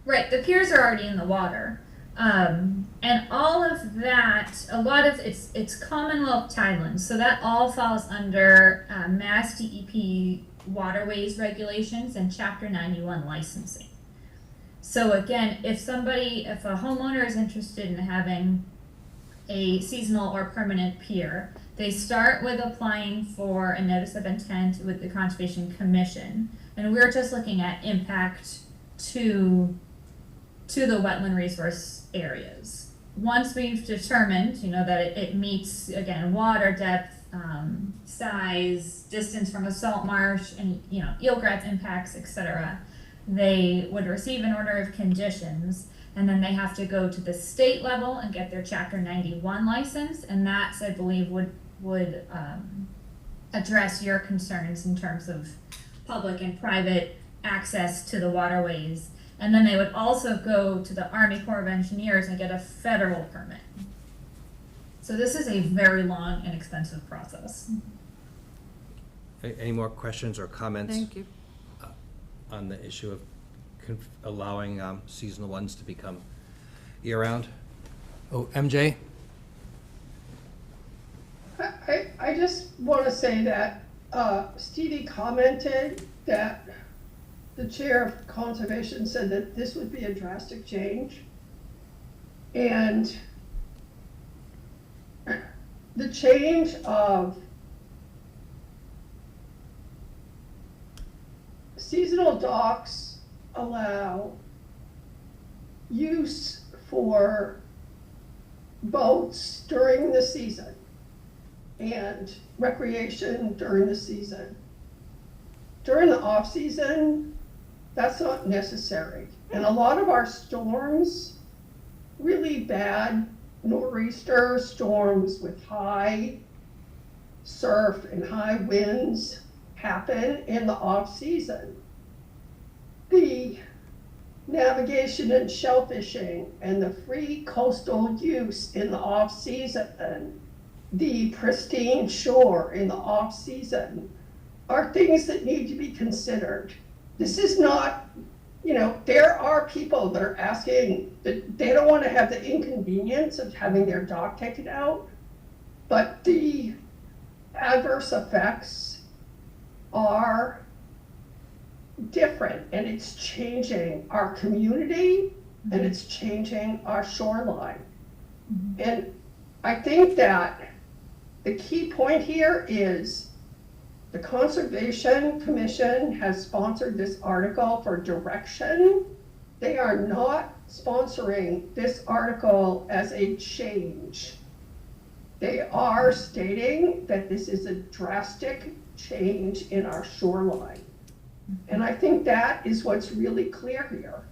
Right, the piers are already in the water. And all of that, a lot of it's Commonwealth tidelands, so that all falls under Mass DEP waterways regulations and Chapter 91 licensing. So again, if a homeowner is interested in having a seasonal or permanent pier, they start with applying for a notice of intent with the Conservation Commission. And we're just looking at impact to the wetland resource areas. Once we've determined, that it meets, again, water depth, size, distance from a salt marsh, and, eelgrass impacts, etc., they would receive an order of conditions, and then they have to go to the state level and get their Chapter 91 license, and that's, I believe, would address your concerns in terms of public and private access to the waterways. And then they would also go to the Army Corps of Engineers and get a federal permit. So this is a very long and expensive process. Any more questions or comments? Thank you. On the issue of allowing seasonal ones to become year-round? Oh, MJ? I just want to say that Stevie commented that the chair of conservation said that this would be a drastic change. And the change of seasonal docks allow use for boats during the season and recreation during the season. During the off-season, that's not necessary. And a lot of our storms, really bad nor'easter storms with high surf and high winds, happen in the off-season. The navigation and shellfishing and the free coastal use in the off-season, the pristine shore in the off-season, are things that need to be considered. This is not, there are people that are asking that they don't want to have the inconvenience of having their dock taken out, but the adverse effects are different, and it's changing our community and it's changing our shoreline. And I think that the key point here is the Conservation Commission has sponsored this article for direction. They are not sponsoring this article as a change. They are stating that this is a drastic change in our shoreline. And I think that is what's really clear here.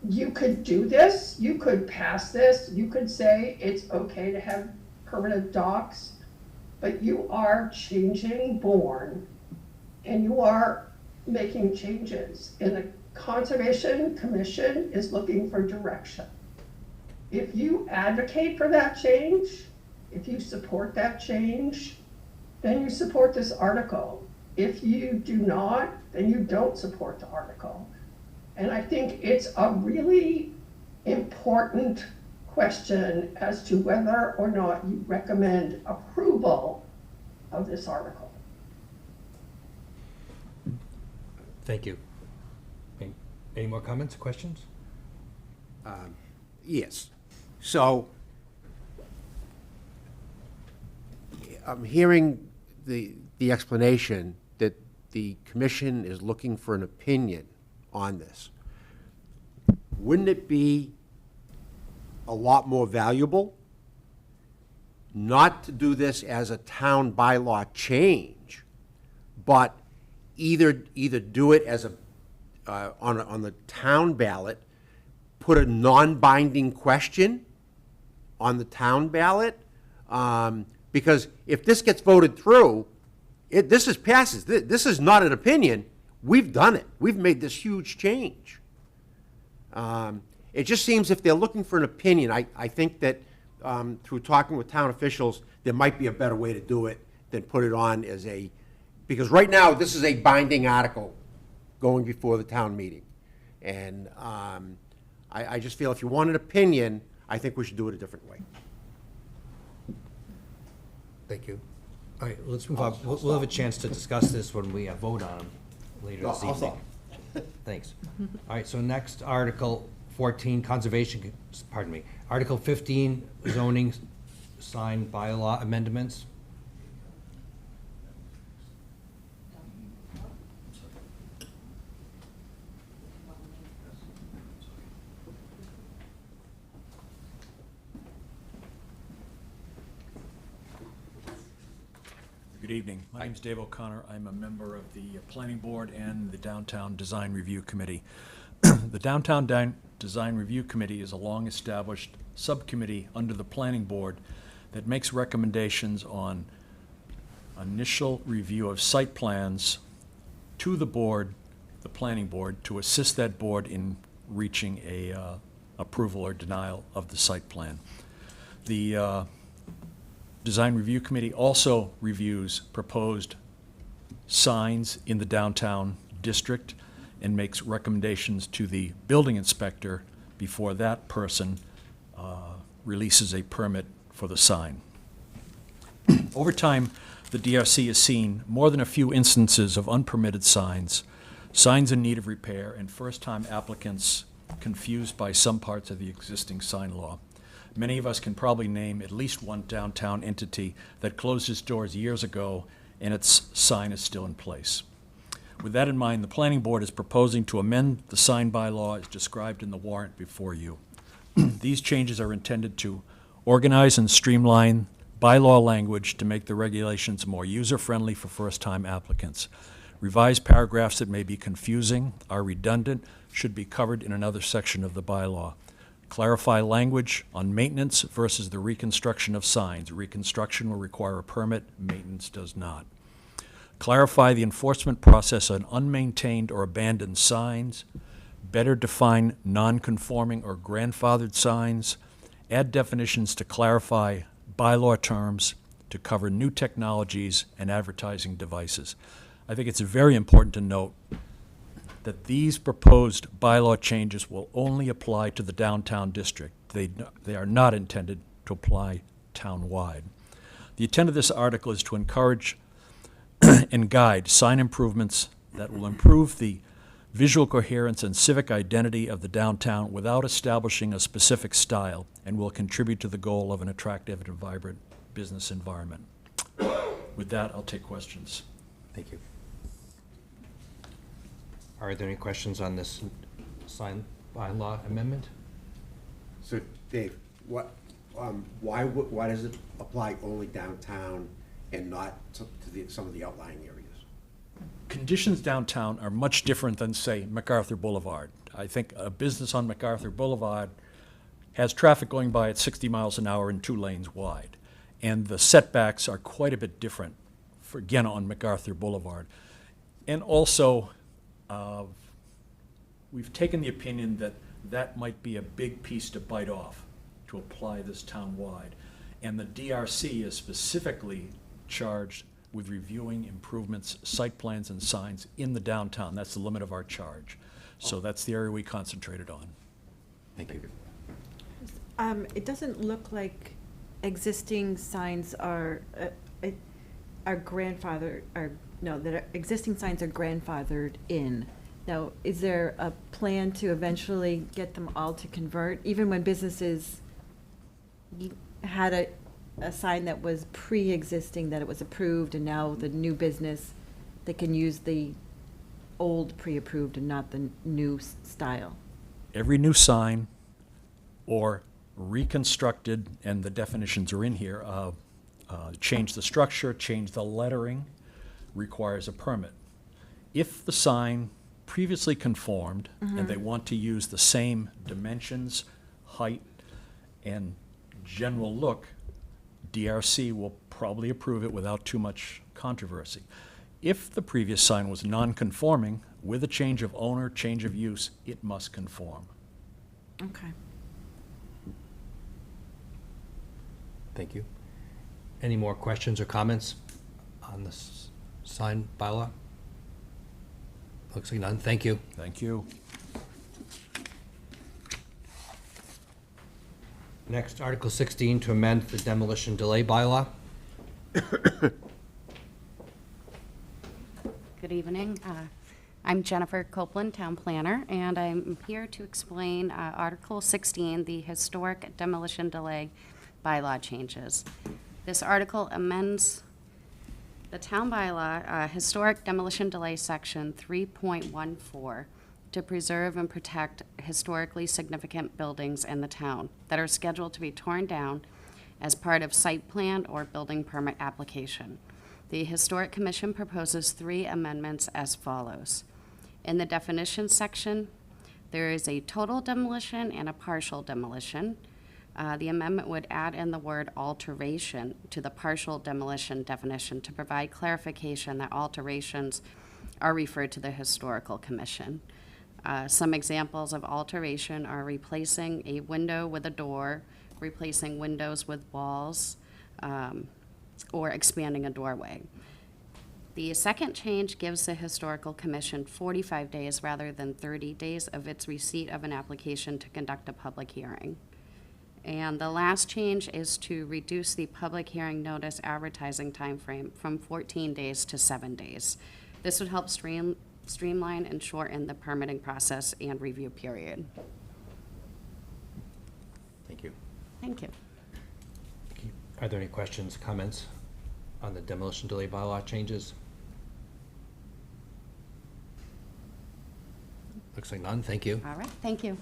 You could do this, you could pass this, you could say it's okay to have permanent docks, but you are changing Bourne, and you are making changes. And the Conservation Commission is looking for direction. If you advocate for that change, if you support that change, then you support this article. If you do not, then you don't support the article. And I think it's a really important question as to whether or not you recommend approval of this article. Thank you. Any more comments, questions? Yes. So, I'm hearing the explanation that the commission is looking for an opinion on this. Wouldn't it be a lot more valuable not to do this as a town bylaw change, but either do it as on the town ballot, put a non-binding question on the town ballot Because if this gets voted through, passes. This is not an opinion. We've done it. We've made this huge change. It just seems if they're looking for an opinion, I think that through talking with town officials, there might be a better way to do it than put it on as because right now, this is a binding article going before the town meeting. And I just feel if you want an opinion, I think we should do it a different way. Thank you. All right, let's move on. We'll have a chance to discuss this when we vote on them later this I'll evening. Thanks. All right, so next, Article 14, Conservation, pardon me. Article 15, Zoning Sign Bylaw Amendments. Good evening. My name's Dave O'Connor. I'm a member of the Planning Board and the Downtown Design Review Committee. The Downtown Design Review Committee is a long-established subcommittee under the Planning Board that makes recommendations on initial review of site plans to the board, the Planning Board, to assist that board in reaching a approval or denial of the site plan. The Design Review Committee also reviews proposed signs in the downtown district and makes recommendations to the building inspector before that person releases a permit for the sign. Over time, the DRC has seen more than a few instances of unpermitted signs, signs in need of repair, and first-time applicants confused by some parts of the existing sign law. Many of us can probably name at least one downtown entity that closed its doors years ago and its sign is still in place. With that in mind, the Planning Board is proposing to amend the sign bylaw as described in the warrant before you. These changes are intended to organize and streamline bylaw language to make the regulations more user-friendly for first-time applicants. Revised paragraphs that may be confusing, are redundant, should be covered in another section of the bylaw. Clarify language on maintenance versus the reconstruction of signs. Reconstruction will require a permit, maintenance does not. Clarify the enforcement process on unmaintained or abandoned signs. Better define non-conforming or grandfathered signs. Add definitions to clarify bylaw terms to cover new technologies and advertising devices. I think it's very important to note that these proposed bylaw changes will only apply to the downtown district. They are not intended to apply town-wide. The intent of this article is to encourage and guide sign improvements that will improve the visual coherence and civic identity of the downtown without establishing a specific style, and will contribute to the goal of an attractive and vibrant business environment. With that, I'll take questions. Thank you. Are there any questions on this sign bylaw amendment? So, Dave, why does it apply only downtown and not to some of the outlying areas? Conditions downtown are much different than, say, MacArthur Boulevard. I think a business on MacArthur Boulevard has traffic going by at 60 miles an hour and 2 lanes wide. And the setbacks are quite a bit different, again, on MacArthur Boulevard. And also, we've taken the opinion that that might be a big piece to bite off to apply this town-wide. And the DRC is specifically charged with reviewing improvements, site plans, and signs in the downtown. That's the limit of our charge. So that's the area we concentrated on. Thank you. It doesn't look like existing signs are grandfathered, existing signs are grandfathered in. Now, is there a plan to eventually get them all to convert, even when businesses had a sign that was pre-existing, that it was approved, and now the new business, they can use the old pre-approved and not the new style? Every new sign or reconstructed, and the definitions are in here, change the structure, change the lettering, requires a permit. If the sign previously conformed and they want to use the same dimensions, height, and general look, DRC will probably approve it without too much controversy. If the previous sign was non-conforming, with a change of owner, change of use, it must conform. Okay. Thank you. Any more questions or comments on this sign bylaw? Looks like none. Thank you. Thank you. Next, Article 16, to amend the demolition delay bylaw. Good evening. I'm Jennifer Copeland, Town Planner, and I'm here to explain Article 16, the historic demolition delay bylaw changes. This article amends the town bylaw, historic demolition delay section 3.14, to preserve and protect historically significant buildings in the town that are scheduled to be torn down as part of site plan or building permit application. The Historic Commission proposes 3 amendments as follows. In the definition section, there is a total demolition and a partial demolition. The amendment would add in the word alteration to the partial demolition definition to provide clarification that alterations are referred to the Historical Commission. Some examples of alteration are replacing a window with a door, replacing windows with walls, or expanding a doorway. The second change gives the Historical Commission 45 days rather than 30 days of its receipt of an application to conduct a public hearing. And the last change is to reduce the public hearing notice advertising timeframe from 14 days to 7 days. This would help streamline and shorten the permitting process and review period. Thank you. Thank you. Are there any questions, comments on the demolition delay bylaw changes? Looks like none. Thank you. All right, thank you.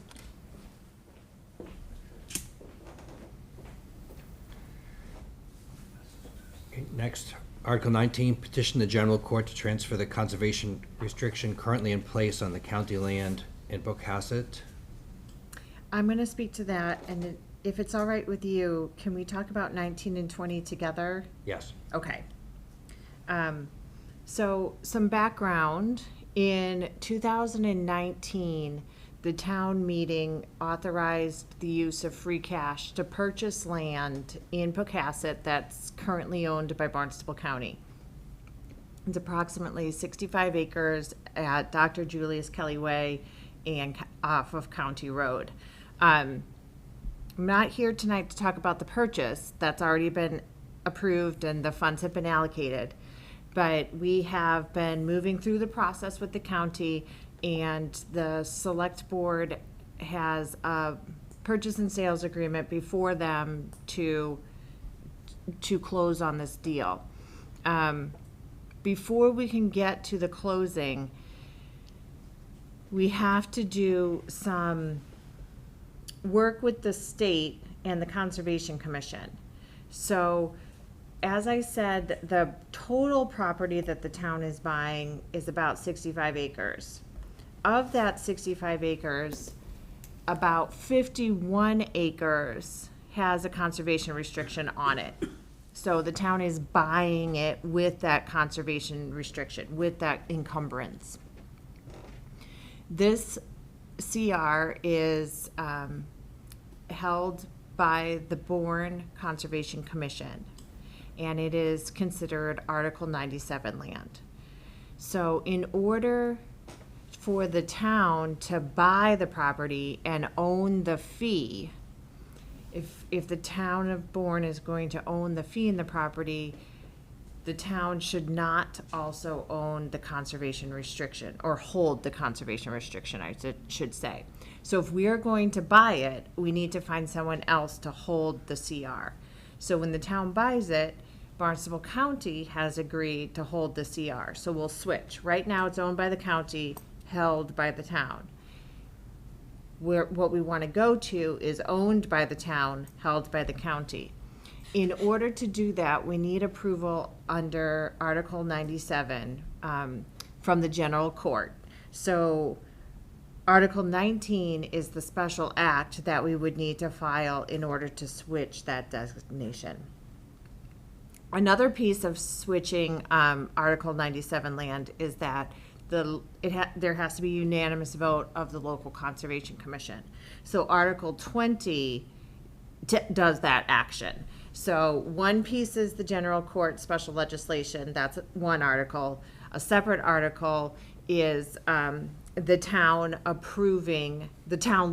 Okay, next, Article 19, petition the general court to transfer the conservation restriction currently in place on the county land in Bocassett. I'm going to speak to that, and if it's all right with you, can we talk about 19 and 20 together? Yes. Okay. So some background. In 2019, the town meeting authorized the use of free cash to purchase land in Pocasset that's currently owned by Barnstable County. It's approximately 65 acres at Dr. Julius Kelly Way and off of County Road. I'm not here tonight to talk about the purchase. That's already been approved and the funds have been allocated. But we have been moving through the process with the county, and the select board has a purchase and sales agreement before them to close on this deal. Before we can get to the closing, we have to do some work with the state and the Conservation Commission. So, as I said, the total property that the town is buying is about 65 acres. Of that 65 acres, about 51 acres has a conservation restriction on it. So the town is buying it with that conservation restriction, with that encumbrance. This CR is held by the Bourne Conservation Commission, and it is considered Article 97 land. So in order for the town to buy the property and own the fee, if the town of Bourne is going to own the fee in the property, the town should not also own the conservation restriction, or hold the conservation restriction, I should say. So if we are going to buy it, we need to find someone else to hold the CR. So when the town buys it, Barnstable County has agreed to hold the CR. So we'll switch. Right now it's owned by the county, held by the town. What we want to go to is owned by the town, held by the county. In order to do that, we need approval under Article 97 from the general court. So Article 19 is the special act that we would need to file in order to switch that designation. Another piece of switching Article 97 land is that there has to be unanimous vote of the local conservation commission. So Article 20 does that action. So one piece is the general court special legislation. That's one article. A separate article is the town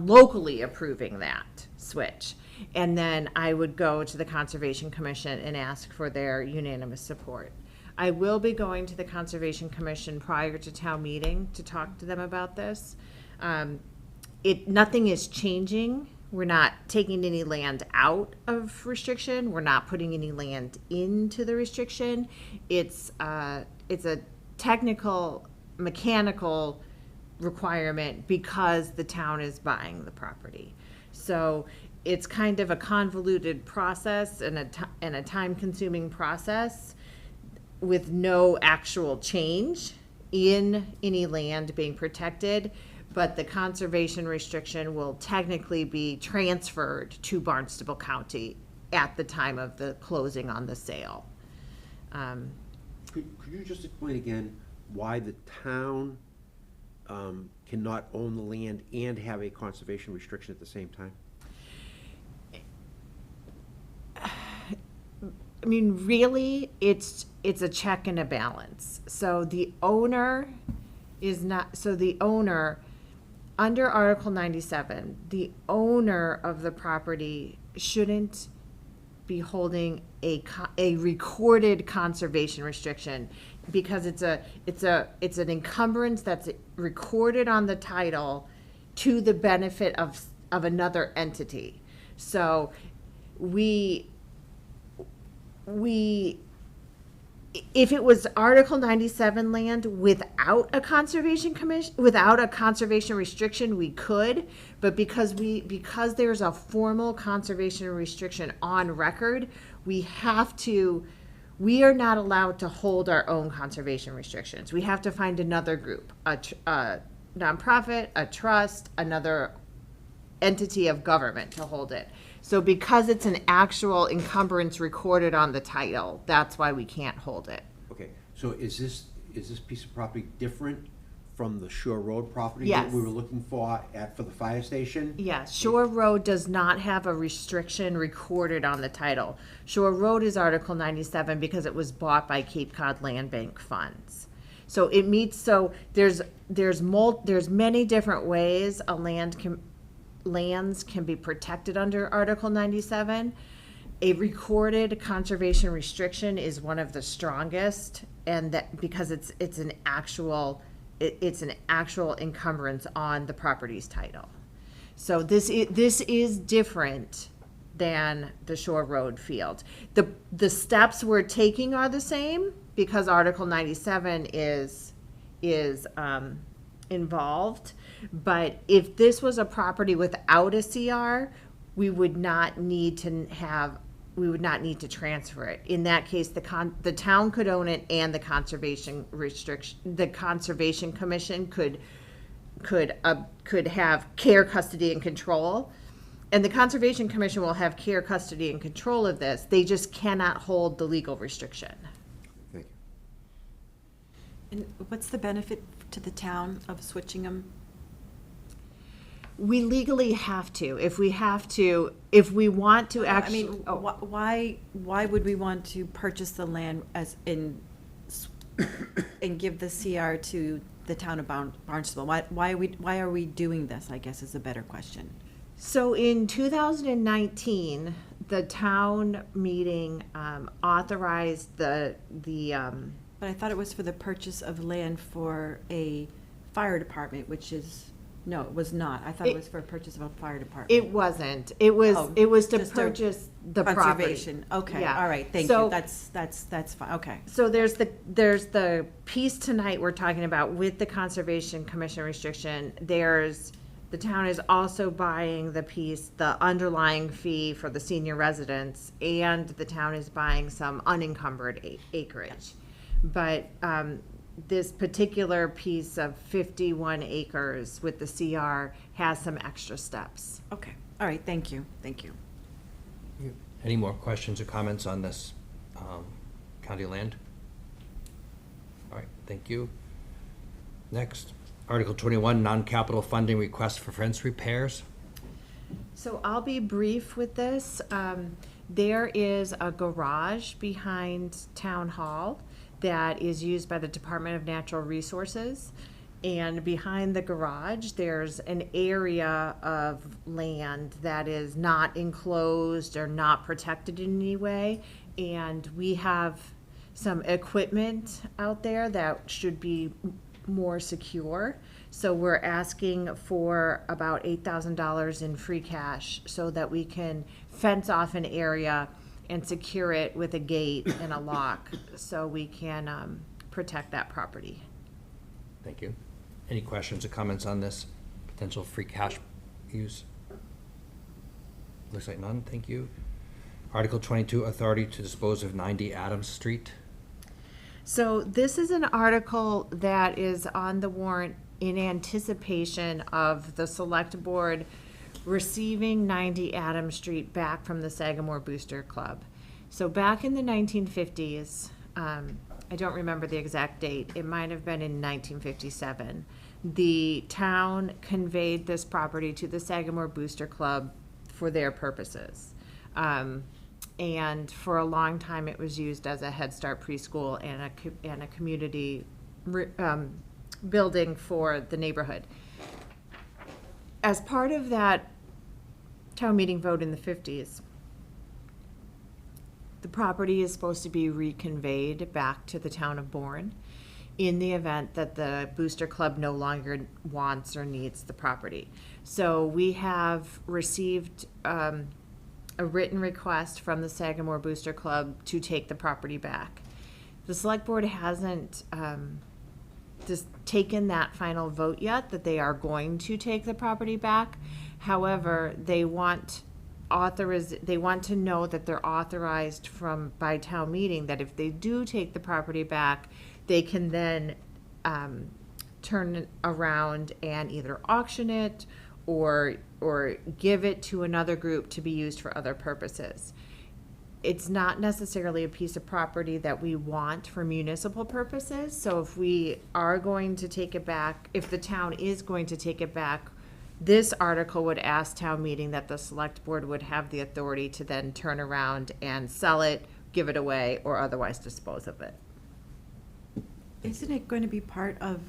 locally approving that switch. And then I would go to the Conservation Commission and ask for their unanimous support. I will be going to the Conservation Commission prior to town meeting to talk to them about this. Nothing is changing. We're not taking any land out of restriction. We're not putting any land into the restriction. It's a technical, mechanical requirement because the town is buying the property. So it's kind of a convoluted process and a time-consuming process with no actual change in any land being protected, but the conservation restriction will technically be transferred to Barnstable County at the time of the closing on the sale. Could you just explain again why the town cannot own the land and have a conservation restriction at the same time? I mean, really, it's a check and a balance. So the owner under Article 97, the owner of the property shouldn't be holding a recorded conservation restriction because it's an encumbrance that's recorded on the title to the benefit of another entity. So if it was Article 97 land without a conservation restriction, we could, but because there's a formal conservation restriction on record, we are not allowed to hold our own conservation restrictions. We have to find another group, a nonprofit, a trust, another entity of government to hold it. So because it's an actual encumbrance recorded on the title, that's why we can't hold it. Okay, so is this piece of property different from the Shore Road property Yes. that we were looking for the fire station? Yes, Shore Road does not have a restriction recorded on the title. Shore Road is Article 97 because it was bought by Cape Cod Land Bank funds. So it meets, there's many different ways lands can be protected under Article 97. A recorded conservation restriction is one of the strongest, and that because it's an actual encumbrance on the property's title. So this is different than the Shore Road field. The steps we're taking are the same because Article 97 is involved. But if this was a property without a CR, we would not need to transfer it. In that case, the town could own it, and the Conservation Commission could have care, custody, and control. And the Conservation Commission will have care, custody, and control of this. They just cannot hold the legal restriction. Thank you. And what's the benefit to the town of switching them? We legally have to. If we want to actually. I mean, why would we want to purchase the land and give the CR to the town of Barnstable? Why are we doing this, I guess is a better question. So in 2019, the town meeting authorized the But I thought it was for the purchase of land for a fire department, which is, no, it was not. I thought it was for a purchase of a fire department. It wasn't. It was to just a purchase the property. Conservation. Okay, Yeah. all right, thank So- you. That's fine, okay. So there's the piece tonight we're talking about with the Conservation Commission restriction. The town is also buying the underlying fee for the senior residents, and the town is buying some unencumbered acreage. But this particular piece of 51 acres with the CR has some extra steps. Okay, all right, thank you. Any more questions or comments on this county land? All right, thank you. Next, Article 21, non-capital funding request for fence repairs. So I'll be brief with this. There is a garage behind Town Hall that is used by the Department of Natural Resources. And behind the garage, there's an area of land that is not enclosed or not protected in any way. And we have some equipment out there that should be more secure. So we're asking for about $8,000 in free cash so that we can fence off an area and secure it with a gate and a lock so we can protect that property. Thank you. Any questions or comments on this potential free cash use? Looks like none, thank you. Article 22, authority to dispose of 90 Adams Street. So this is an article that is on the warrant in anticipation of the select board receiving 90 Adams Street back from the Sagamore Booster Club. So back in the 1950s, I don't remember the exact date, it might have been in 1957, the town conveyed this property to the Sagamore Booster Club for their purposes. And for a long time, it was used as a Head Start preschool and a community building for the neighborhood. As part of that town meeting vote in the 50s, the property is supposed to be reconveyed back to the town of Bourne in the event that the Booster Club no longer wants or needs the property. So we have received a written request from the Sagamore Booster Club to take the property back. The select board hasn't just taken that final vote yet that they are going to take the property back. However, they want to know that they're authorized by town meeting that if they do take the property back, they can then turn it around and either auction it or give it to another group to be used for other purposes. It's not necessarily a piece of property that we want for municipal purposes, so if we are going to take it back, if the town is going to take it back, this article would ask town meeting that the select board would have the authority to then turn around and sell it, give it away, or otherwise dispose of it. Isn't it going to be part of,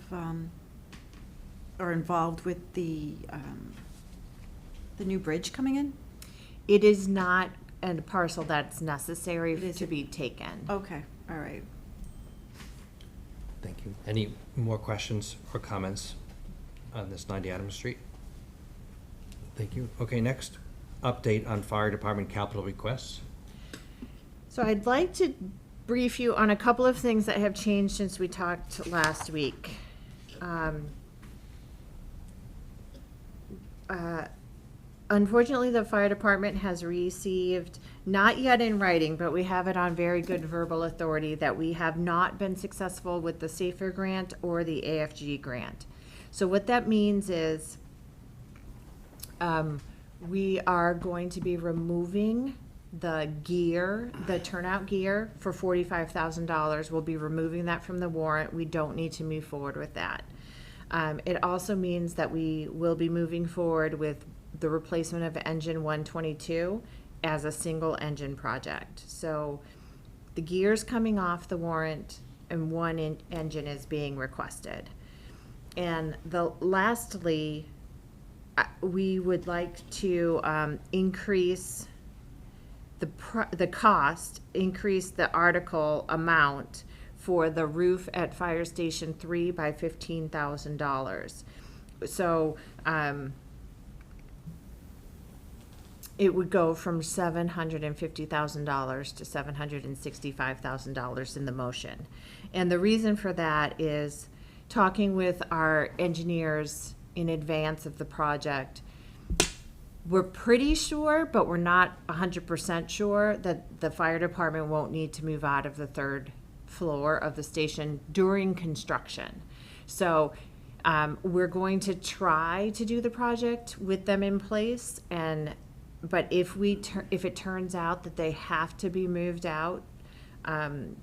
or involved with the new bridge coming in? It is not a parcel that's necessary to be taken. Okay, all right. Thank you. Any more questions or comments on this 90 Adams Street? Thank you. Okay, next, update on fire department capital requests. So I'd like to brief you on a couple of things that have changed since we talked last week. Unfortunately, the fire department has received, not yet in writing, but we have it on very good verbal authority, that we have not been successful with the SAFER grant or the AFG grant. So what that means is we are going to be removing the gear, the turnout gear for $45,000. We'll be removing that from the warrant. We don't need to move forward with that. It also means that we will be moving forward with the replacement of engine 122 as a single engine project. So the gear's coming off the warrant and one engine is being requested. And lastly, we would like to increase the cost, increase the article amount for the roof at Fire Station 3 by $15,000. So it would go from $750,000 to $765,000 in the motion. And the reason for that is talking with our engineers in advance of the project, we're pretty sure, but we're not 100% sure that the fire department won't need to move out of the third floor of the station during construction. So we're going to try to do the project with them in place, but if it turns out that they have to be moved out,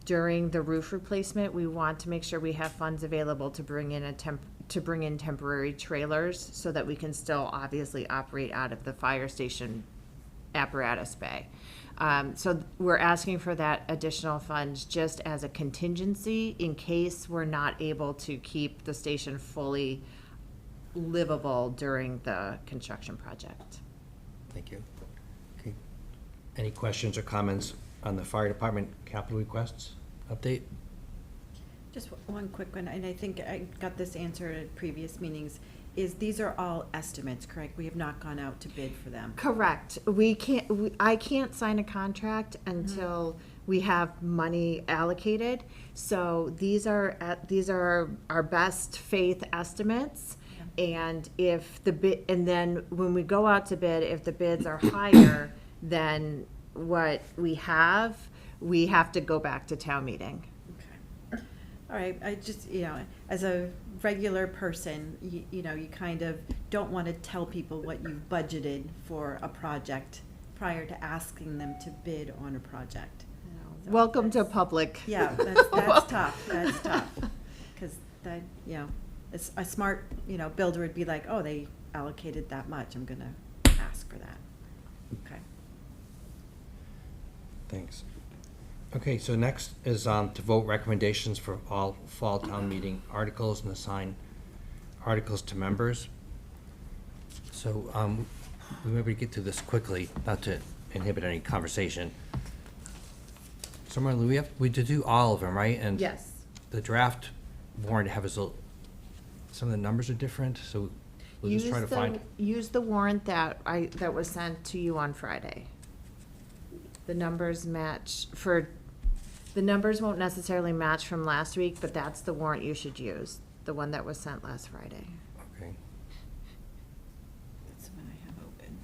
During the roof replacement, we want to make sure we have funds available to bring in temporary trailers so that we can still obviously operate out of the fire station apparatus bay. So we're asking for that additional funds just as a contingency in case we're not able to keep the station fully livable during the construction project. Thank you. Okay. Any questions or comments on the fire department capital requests update? Just one quick one, and I think I got this answer at previous meetings, is these are all estimates, correct? We have not gone out to bid for them. Correct. I can't sign a contract until we have money allocated. So these are our best faith estimates. And if the bid, and then when we go out to bid, if the bids are higher than what we have to go back to town meeting. Okay. All right, I just, as a regular person, you kind of don't want to tell people what you've budgeted for a project prior to asking them to bid on a project. So Welcome to public. Yeah, that's tough, that's tough. Because that, a smart, builder would be like, oh, they allocated that much, I'm gonna ask for that. Okay. Thanks. Okay, so next is to vote recommendations for all fall town meeting articles and assign articles to members. So we maybe get through this quickly, not to inhibit any conversation. So Marlene, we did do all of them, right? And Yes. the draft warrant has some of the numbers are different, so we'll just try to find. Use the warrant that was sent to you on Friday. The numbers won't necessarily match from last week, but that's the warrant you should use, the one that was sent last Friday. Okay. That's the one I have open.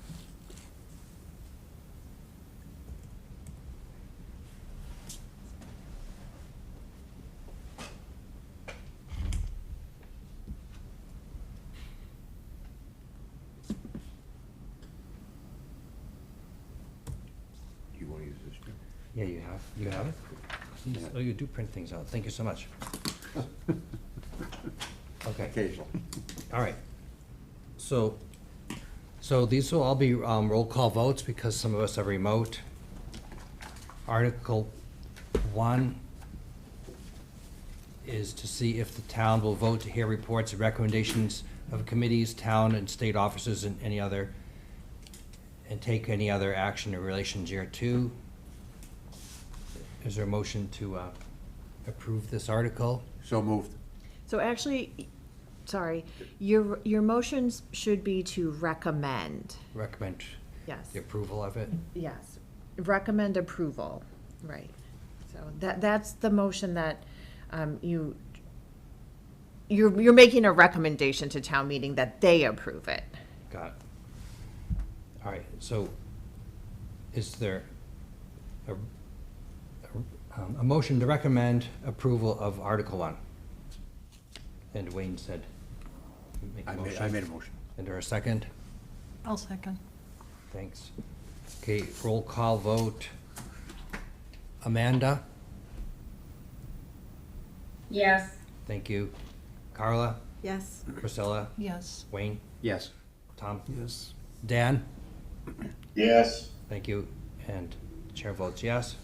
You want to use this, Jim? Yeah, you have. You have it? Oh, you do print things out. Thank you so much. Okay. Occasionally. All right. So these will all be roll call votes because some of us are remote. Article 1 is to see if the town will vote to hear reports and recommendations of committees, town and state officers, and take any other action in relation to year 2. Is there a motion to approve this article? So moved. So actually, sorry, your motions should be to recommend. Recommend Yes. the approval of it? Yes, recommend approval, right. So that's the motion that you're making a recommendation to town meeting that they approve it. Got it. All right, so is there a motion to recommend approval of Article 1? And Wayne said, make a motion. I made a motion. And there a second? I'll second. Thanks. Okay, roll call vote. Amanda? Yes. Thank you. Carla? Yes. Priscilla? Yes. Wayne? Yes. Tom? Yes. Dan? Yes. Thank you. And the chair votes yes.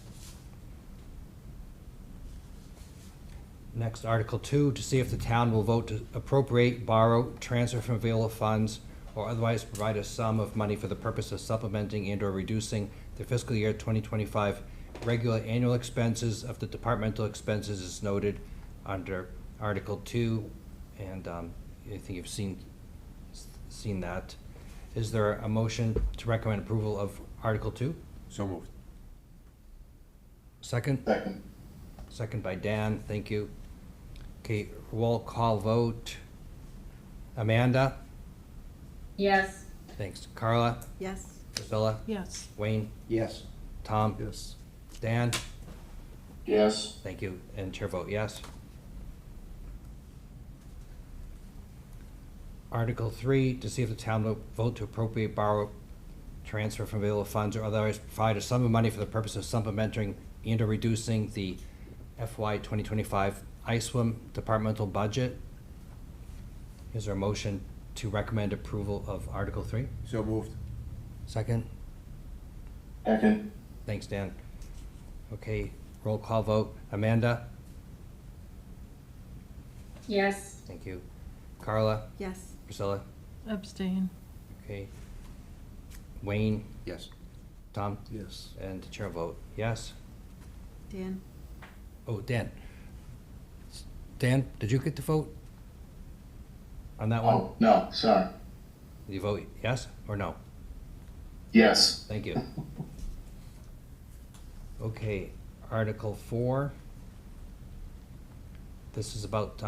Next, Article 2, to see if the town will vote to appropriate, borrow, transfer from available funds, or otherwise provide a sum of money for the purpose of supplementing and/or reducing the fiscal year 2025 regular annual expenses of the departmental expenses as noted under Article 2. And I think you've seen that. Is there a motion to recommend approval of Article 2? So moved. Second? Second. Second by Dan, thank you. Okay, roll call vote. Amanda? Yes. Thanks. Carla? Yes. Priscilla? Yes. Wayne? Yes. Tom? Yes. Dan? Yes. Thank you. And chair vote yes. Article 3, to see if the town will vote to appropriate, borrow, transfer from available funds, or otherwise provide a sum of money for the purpose of supplementing and/or reducing the FY 2025 ISWIM departmental budget. Is there a motion to recommend approval of Article 3? So moved. Second? Second. Thanks, Dan. Okay, roll call vote. Amanda? Yes. Thank you. Carla? Yes. Priscilla? Abstain. Okay. Wayne? Yes. Tom? Yes. And the chair vote yes. Dan? Oh, Dan. Dan, did you get to vote on that one? Oh, no, sorry. Did you vote yes or no? Yes. Thank you. Okay, Article 4. This is about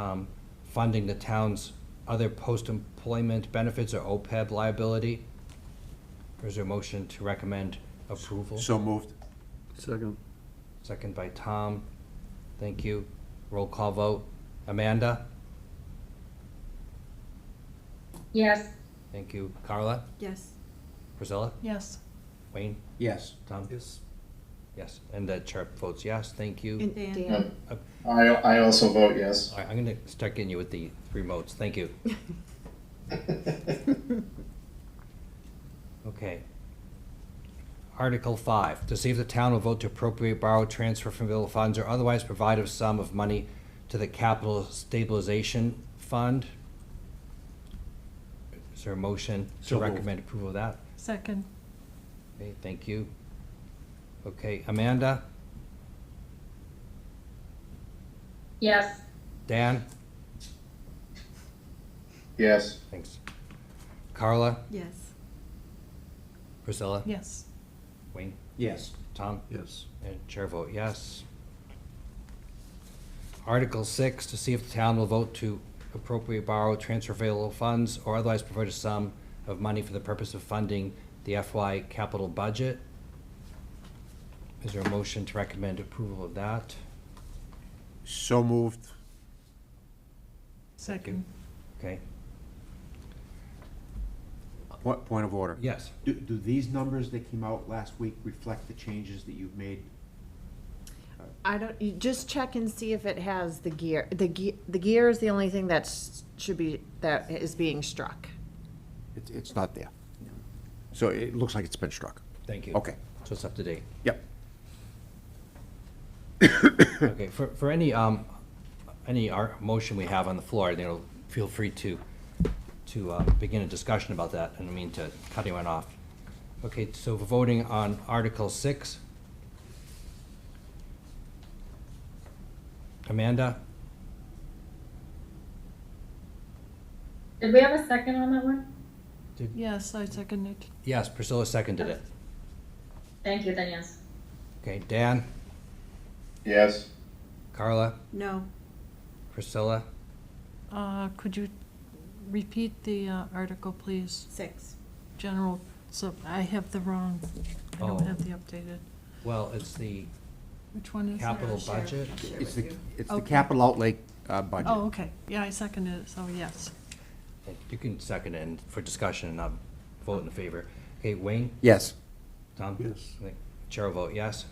funding the town's other post-employment benefits or OPEB liability. Is there a motion to recommend approval? So moved. Second. Second by Tom. Thank you. Roll call vote. Amanda? Yes. Thank you. Carla? Yes. Priscilla? Yes. Wayne? Yes. Tom? Yes. Yes. And the chair votes yes. Thank you. And Dan? Dan. I also vote yes. All right, I'm going to start getting you with the 3 votes. Thank you. Okay. Article 5, to see if the town will vote to appropriate, borrow, transfer from available funds, or otherwise provide a sum of money to the capital stabilization fund. Is there a motion to So moved. recommend approval of that? Second. Okay, thank you. Okay, Amanda? Yes. Dan? Yes. Thanks. Carla? Yes. Priscilla? Yes. Wayne? Yes. Tom? Yes. And chair vote yes. Article 6, to see if the town will vote to appropriate, borrow, transfer available funds, or otherwise provide a sum of money for the purpose of funding the FY capital budget. Is there a motion to recommend approval of that? So moved. Second. Okay, What, point of order? yes. Do these numbers that came out last week reflect the changes that you've made? I don't, you just check and see if it has the gear. The gear is the only thing that is being struck. It's not there. So it looks like it's been struck. Thank you. Okay. So it's up to date. Yep. Okay, for any motion we have on the floor, you know, feel free to begin a discussion about that. I don't mean to cut anyone off. Okay, so we're voting on Article 6. Amanda? Did we have a second on that one? Yes, I second it. Yes, Priscilla seconded it. Thank you, then yes. Okay, Dan? Yes. Carla? No. Priscilla? Could you repeat the article, please? 6. General, so I have the wrong, I don't Oh. have the updated. Well, it's the Which one is it? capital budget. It's the Okay. capital outlay budget. Oh, okay. Yeah, I seconded it, so yes. You can second it and for discussion and not vote in favor. Okay, Wayne? Yes. Tom? Yes. Chair will vote yes.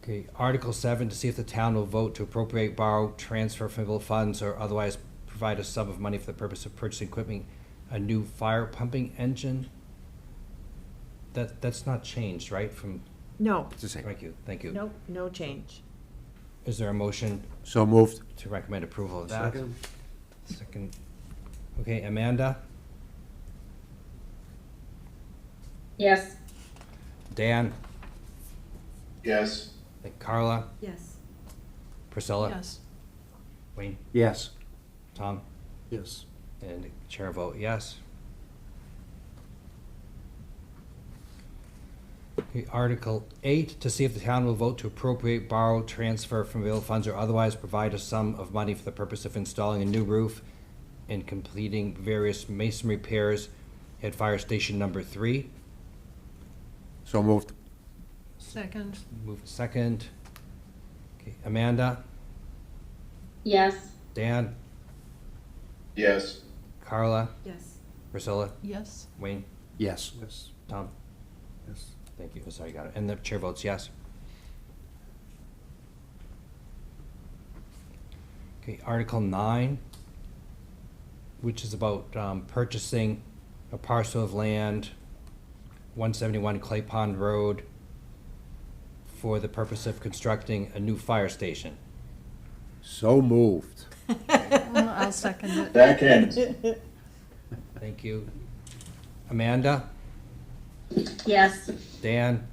Okay, Article 7, to see if the town will vote to appropriate, borrow, transfer from available funds, or otherwise provide a sum of money for the purpose of purchasing equipment, a new fire pumping engine. That's not changed, right, from, No, It's the same. thank you. nope, no change. Is there a motion So moved. to recommend approval of that? Second. Second. Okay, Amanda? Yes. Dan? Yes. Carla? Yes. Priscilla? Yes. Wayne? Yes. Tom? Yes. And chair vote yes. Okay, Article 8, to see if the town will vote to appropriate, borrow, transfer from available funds, or otherwise provide a sum of money for the purpose of installing a new roof and completing various mason repairs at Fire Station Number 3. So moved. Second. Move second. Okay, Amanda? Yes. Dan? Yes. Carla? Yes. Priscilla? Yes. Wayne? Yes. Yes. Tom? Yes. Thank you. Sorry, got it. And the chair votes yes. Okay, Article 9, which is about purchasing a parcel of land, 171 Clay Pond Road, for the purpose of constructing a new fire station. So moved. I'll second it. Second. Thank you. Amanda? Yes. Dan?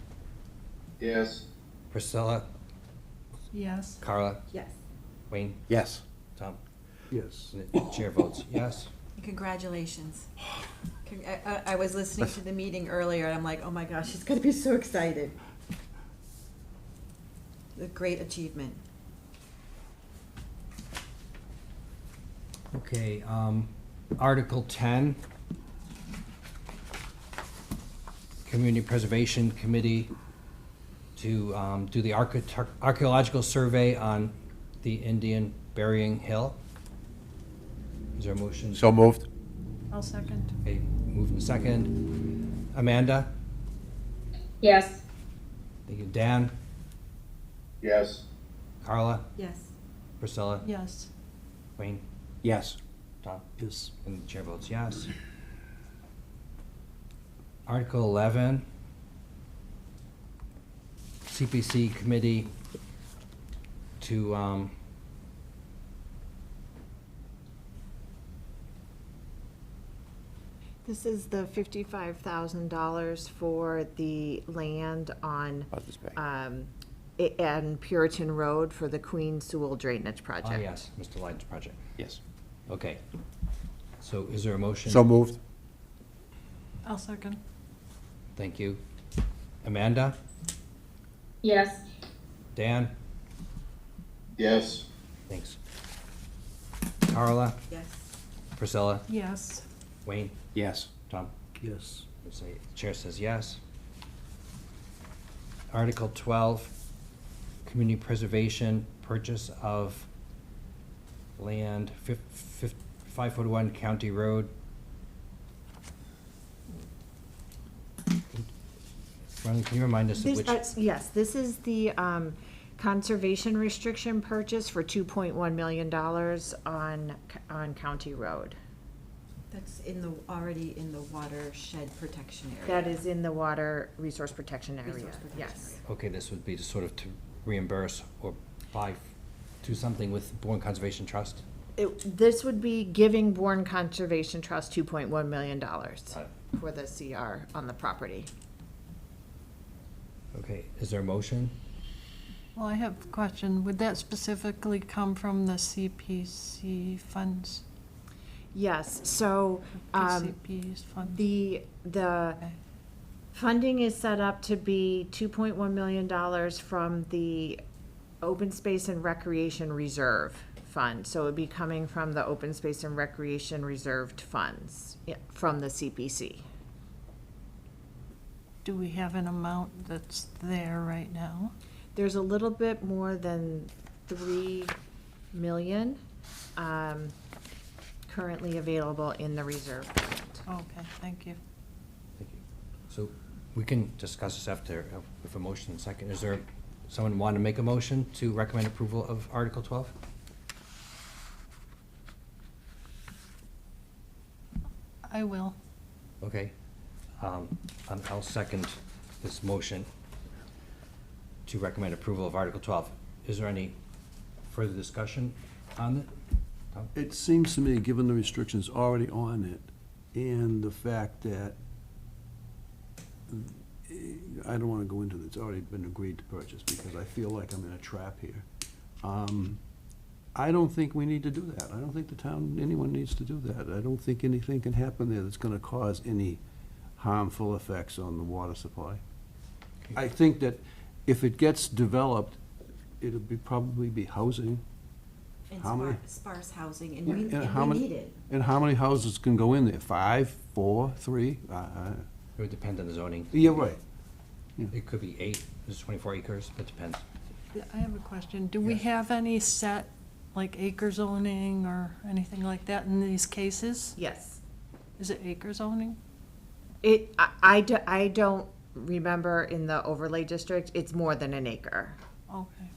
Yes. Priscilla? Yes. Carla? Yes. Wayne? Yes. Tom? Yes. And the chair votes yes. Congratulations. I was listening to the meeting earlier, and I'm like, oh my gosh, she's gonna be so excited. A great achievement. Okay, Article 10, Community Preservation Committee to do the archaeological survey on the Indian Burying Hill. Is there a motion? So moved. I'll second. Okay, moved in second. Amanda? Yes. Thank you. Dan? Yes. Carla? Yes. Priscilla? Yes. Wayne? Yes. Tom? Yes. And the chair votes yes. Article 11, CPC Committee to, This is the $55,000 for the land on, Buzzards Bay. and Puritan Road for the Queen Sewell Drainage Project. ah, yes, Mr. Lyden's project. Yes. Okay. So is there a motion? So moved. I'll second. Thank you. Amanda? Yes. Dan? Yes. Thanks. Carla? Yes. Priscilla? Yes. Wayne? Yes. Tom? Yes. Let's say, chair says yes. Article 12, community preservation, purchase of land, 541 County Road. Ron, can you remind us of This, which? yes, this is the conservation restriction purchase for $2.1 million on County Road. That's already in the watershed protection area. That is in the water resource protection area, Resource protection yes. Okay, this would be to sort of to reimburse or do something with Bourne Conservation Trust? This would be giving Bourne Conservation Trust $2.1 million it. for the CR on the property. Okay, is there a motion? Well, I have a question. Would that specifically come from the CPC funds? Yes, so, PCP's funds? the Okay. funding is set up to be $2.1 million from the Open Space and Recreation Reserve Fund. So it would be coming from the Open Space and Recreation Reserved Funds, from the CPC. Do we have an amount that's there right now? There's a little bit more than 3 million currently available in the reserve fund. Okay, thank you. Thank you. So we can discuss this after with a motion and second. Is there someone want to make a motion to recommend approval of Article 12? I will. Okay. I'll second this motion to recommend approval of Article 12. Is there any further discussion on it? Tom? It seems to me, given the restrictions already on it, and the fact that, I don't want to go into it, it's already been agreed to purchase, because I feel like I'm in a trap here. I don't think we need to do that. I don't think the town, anyone needs to do that. I don't think anything can happen there that's gonna cause any harmful effects on the water supply. I think that if it gets developed, it'll probably be housing. And How many? sparse housing, and how we many- need it. And how many houses can go in there? 5, 4, 3? It would depend on the zoning. Yeah, right. It could be 8, there's 24 acres, it depends. I have a question. Do we Yes. have any set, like acre zoning or anything like that in these cases? Yes. Is it acre zoning? I don't remember in the overlay district, it's more than an acre. Okay.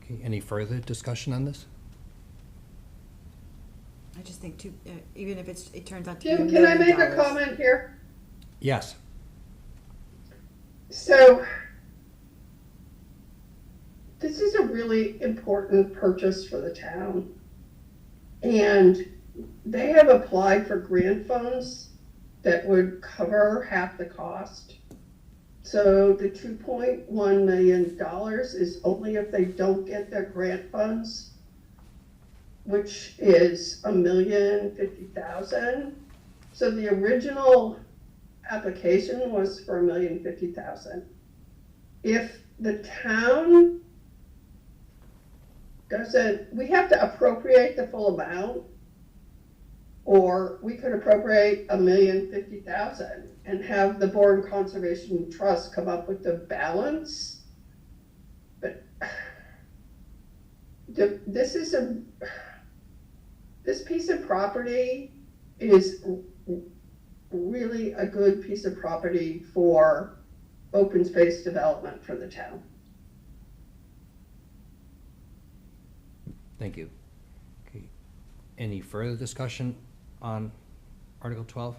Okay, any further discussion on this? I just think even if it turns out to be Jim, $1 can I million. make a comment here? Yes. So, this is a really important purchase for the town. And they have applied for grant funds that would cover half the cost. So the $2.1 million is only if they don't get their grant funds, which is $1,050,000. So the original application was for $1,050,000. If the town doesn't, we have to appropriate the full amount, or we could appropriate $1,050,000 and have the Bourne Conservation Trust come up with the balance. But this piece of property is really a good piece of property for open space development for the town. Thank you. Okay. Any further discussion on Article 12?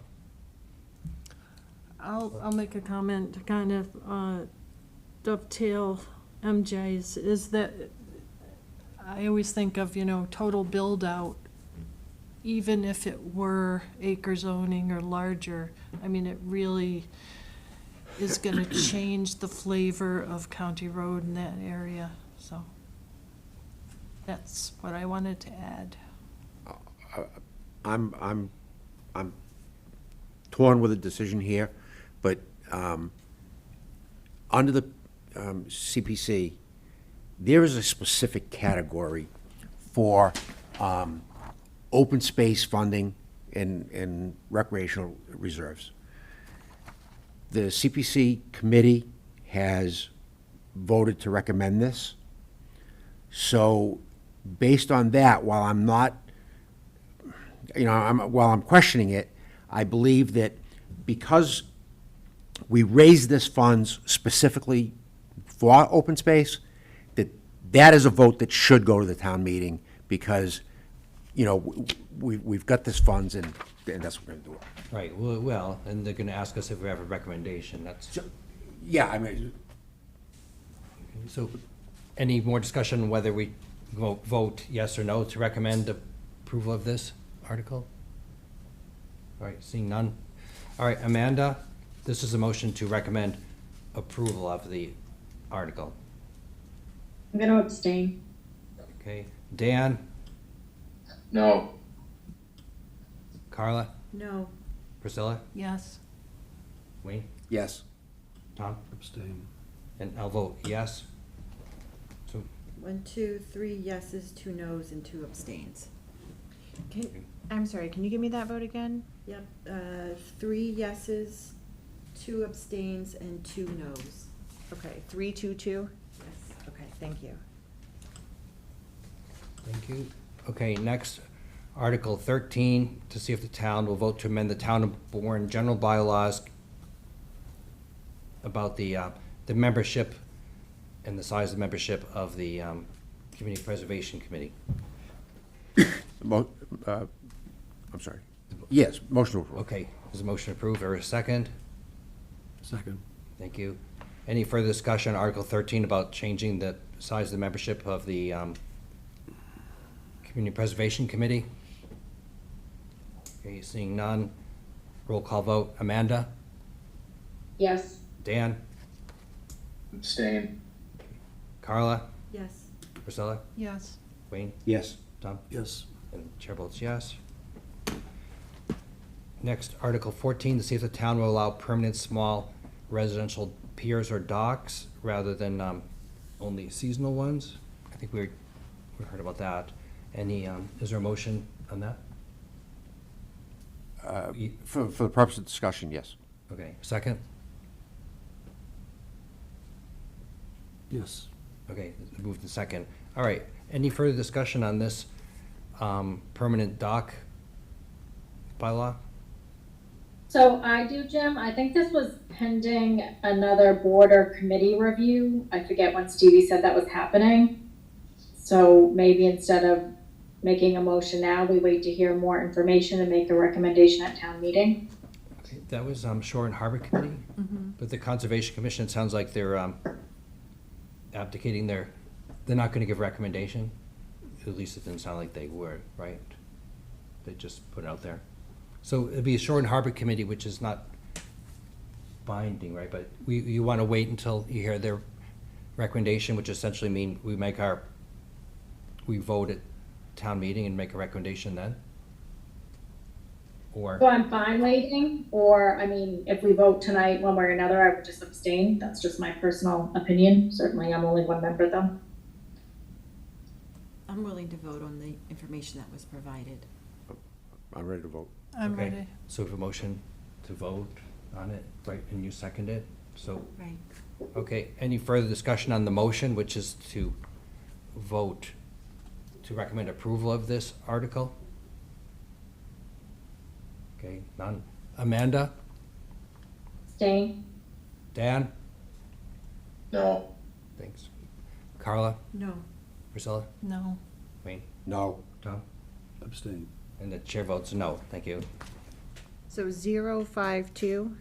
I'll make a comment to kind of dovetail MJ's, is that I always think of, total build out, even if it were acre zoning or larger. I mean, it really is gonna change the flavor of County Road in that area, so that's what I wanted to add. I'm torn with a decision here, but under the CPC, there is a specific category for open space funding and recreational reserves. The CPC committee has voted to recommend this. So based on that, while I'm not, while I'm questioning it, I believe that because we raised this funds specifically for open space, that is a vote that should go to the town meeting, because, we've got this funds and that's what we're gonna do. Right, well, and they're gonna ask us if we have a recommendation, that's. Yeah, I mean. So, any more discussion on whether we vote yes or no to recommend approval of this article? All right, seeing none. All right, Amanda, this is a motion to recommend approval of the article. I'm gonna abstain. Okay, Dan, No. Carla, No, Priscilla, Yes. Wayne, Yes. Tom, Abstain. and I'll vote yes. So, 1, 2, 3 yeses, 2 nos, and 2 abstains. I'm sorry, can you give me that vote again? Yep, 3 yeses, 2 abstains, and 2 nos. Okay, 3, 2, 2? Yes. Okay, thank you. thank you. Okay, next, Article 13, to see if the town will vote to amend the Town of Bourne general bylaws about the membership and the size of the membership of the Community Preservation Committee. I'm sorry. Yes, motion to approve. Okay, is a motion approved, or a second? Second. Thank you. Any further discussion on Article 13 about changing the size of the membership of the Community Preservation Committee? Okay, seeing none. Roll call vote. Amanda? Yes. Dan? Abstain. Carla? Yes. Priscilla? Yes. Wayne? Yes. Tom? Yes. And chair votes yes. Next, Article 14, to see if the town will allow permanent small residential piers or docks rather than only seasonal ones. I think we heard about that. Any, is there a motion on that? For the purpose of discussion, yes. Okay, second? Yes. Okay, moved to second. All right, any further discussion on this permanent dock bylaw? So I do, Jim. I think this was pending another board or committee review. I forget when Stevie said that was happening. So maybe instead of making a motion now, we wait to hear more information and make a recommendation at town meeting. Okay, that was Shore and Harbor Committee, but the Conservation Commission, it sounds like they're abdicating they're not gonna give recommendation. At least it didn't sound like they were, right? They just put it out there. So it'd be a Shore and Harbor Committee, which is not binding, right? But you wanna wait until you hear their recommendation, which essentially mean we vote at town meeting and make a recommendation then? Or? So I'm fine waiting, or, I mean, if we vote tonight one way or another, I would just abstain. That's just my personal opinion. Certainly, I'm only one member though. I'm willing to vote on the information that was provided. I'm ready to vote. I'm Okay, ready. so we have a motion to vote on it, right, and you second it, so, Right. okay, any further discussion on the motion, which is to vote to recommend approval of this article? Okay, none. Amanda? Abstain? Dan? No. Thanks. Carla? No. Priscilla? No. Wayne? No. Tom? Abstain. And the chair votes no, thank you. So 052?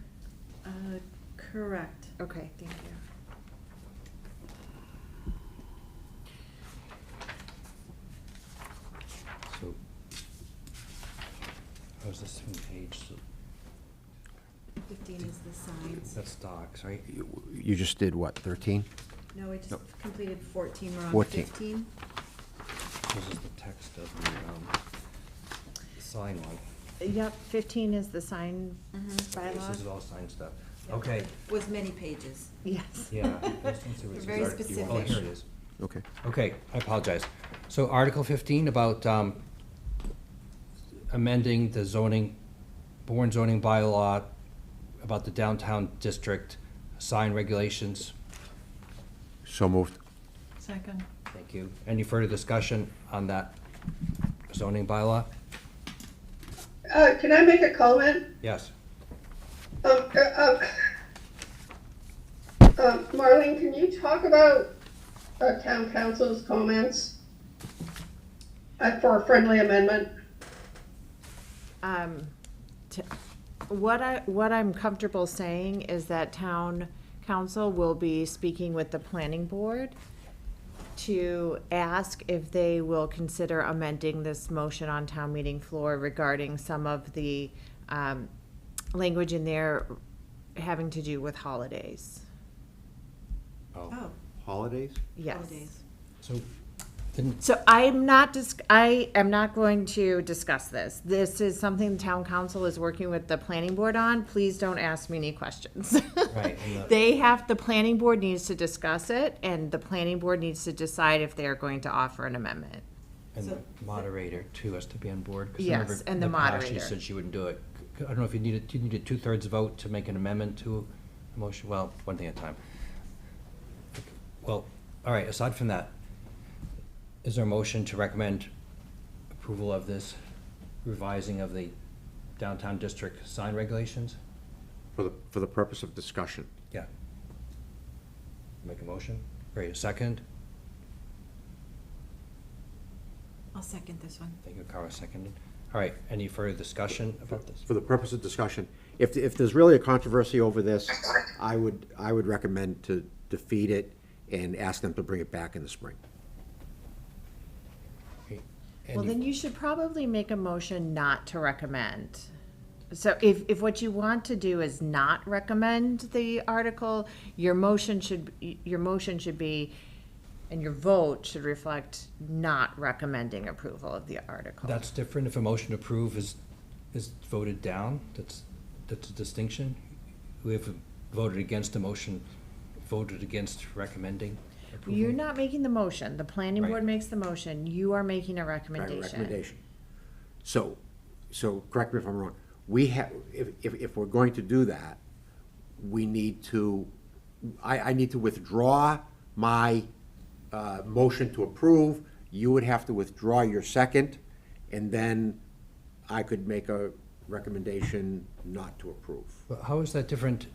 Correct. Okay, thank you. So, how's this from page? So 15 is the signs. that's docs, right? You just did what, 13? No, we just No. completed 14, we're on 14. 15. This is the text of the sign one. Yep, 15 is the sign This bylaw. is all sign stuff. Okay, Was many pages. Yes. yeah. Let's see what it Very says. specific. Oh, here it is. Okay. Okay, I apologize. So Article 15 about amending the zoning, Bourne zoning bylaw about the downtown district sign regulations. So moved. Second. Thank you. Any further discussion on that zoning bylaw? Can I make a comment? Yes. Marlene, can you talk about town council's comments for a friendly amendment? What I'm comfortable saying is that town council will be speaking with the planning board to ask if they will consider amending this motion on town meeting floor regarding some of the language in there having to do with holidays. Oh, Holidays? Yes. holidays. So, then, So I am not going to discuss this. This is something the town council is working with the planning board on. Please don't ask me any questions. right, and The planning board needs to discuss it, and the planning board needs to decide if they are going to offer an amendment. the moderator too has to be on board. 'cause I Yes, remember and the in past moderator. She said she wouldn't do it. I don't know if you needed 2/3 vote to make an amendment to a motion. Well, one thing at a time. Well, all right, aside from that, is there a motion to recommend approval of this revising of the downtown district sign regulations? For the purpose of discussion. Yeah. Make a motion? Great, a second? I'll second this one. Thank you, Carla, seconded. All right, any further discussion about this? For the purpose of discussion, if there's really a controversy over this, I would recommend to defeat it and ask them to bring it back in the spring. Okay, Well, any- then you should probably make a motion not to recommend. So if what you want to do is not recommend the article, your motion should be, and your vote should reflect not recommending approval of the article. That's different if a motion to approve is voted down, that's a distinction. We have voted against a motion, voted against recommending approval. You're not making the motion. The planning Right. board makes the motion. You are making a Right, recommendation. recommendation. So correct me if I'm wrong, we have, if we're going to do that, we need to, I need to withdraw my motion to approve, you would have to withdraw your second, and then I could make a recommendation not to approve. But how is that different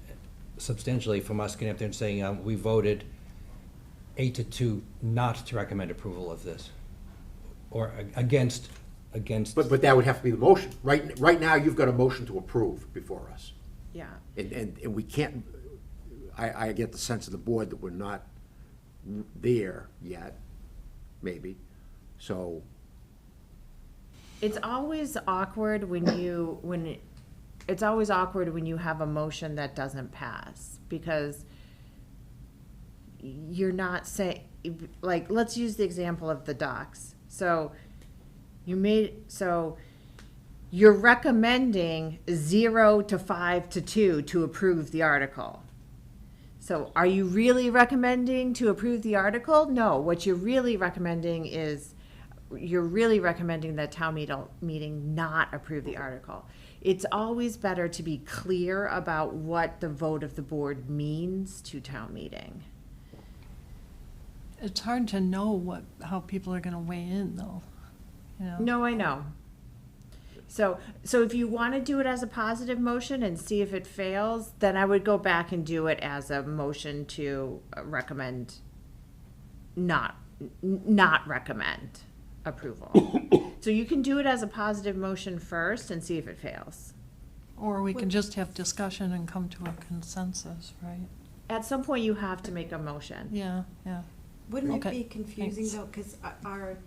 substantially from us getting up there and saying, we voted 8-2 not to recommend approval of this? Or against? But that would have to be the motion. Right now, you've got a motion to approve before us. Yeah. And we can't, I get the sense of the board that we're not there yet, maybe, so. It's always awkward it's always awkward when you have a motion that doesn't pass, because you're not saying, like, let's use the example of the docks. So you're recommending 0 to 5 to 2 to approve the article. So are you really recommending to approve the article? No, what you're really recommending is, you're really recommending that town meeting not approve the article. It's always better to be clear about what the vote of the board means to town meeting. It's hard to know how people are gonna weigh in, though, you know? No, I know. So if you want to do it as a positive motion and see if it fails, then I would go back and do it as a motion to recommend, not recommend approval. So you can do it as a positive motion first and see if it fails. Or we can just have discussion and come to a consensus, right? At some point, you have to make a motion. Yeah. Wouldn't it Okay, be confusing thanks. though, because our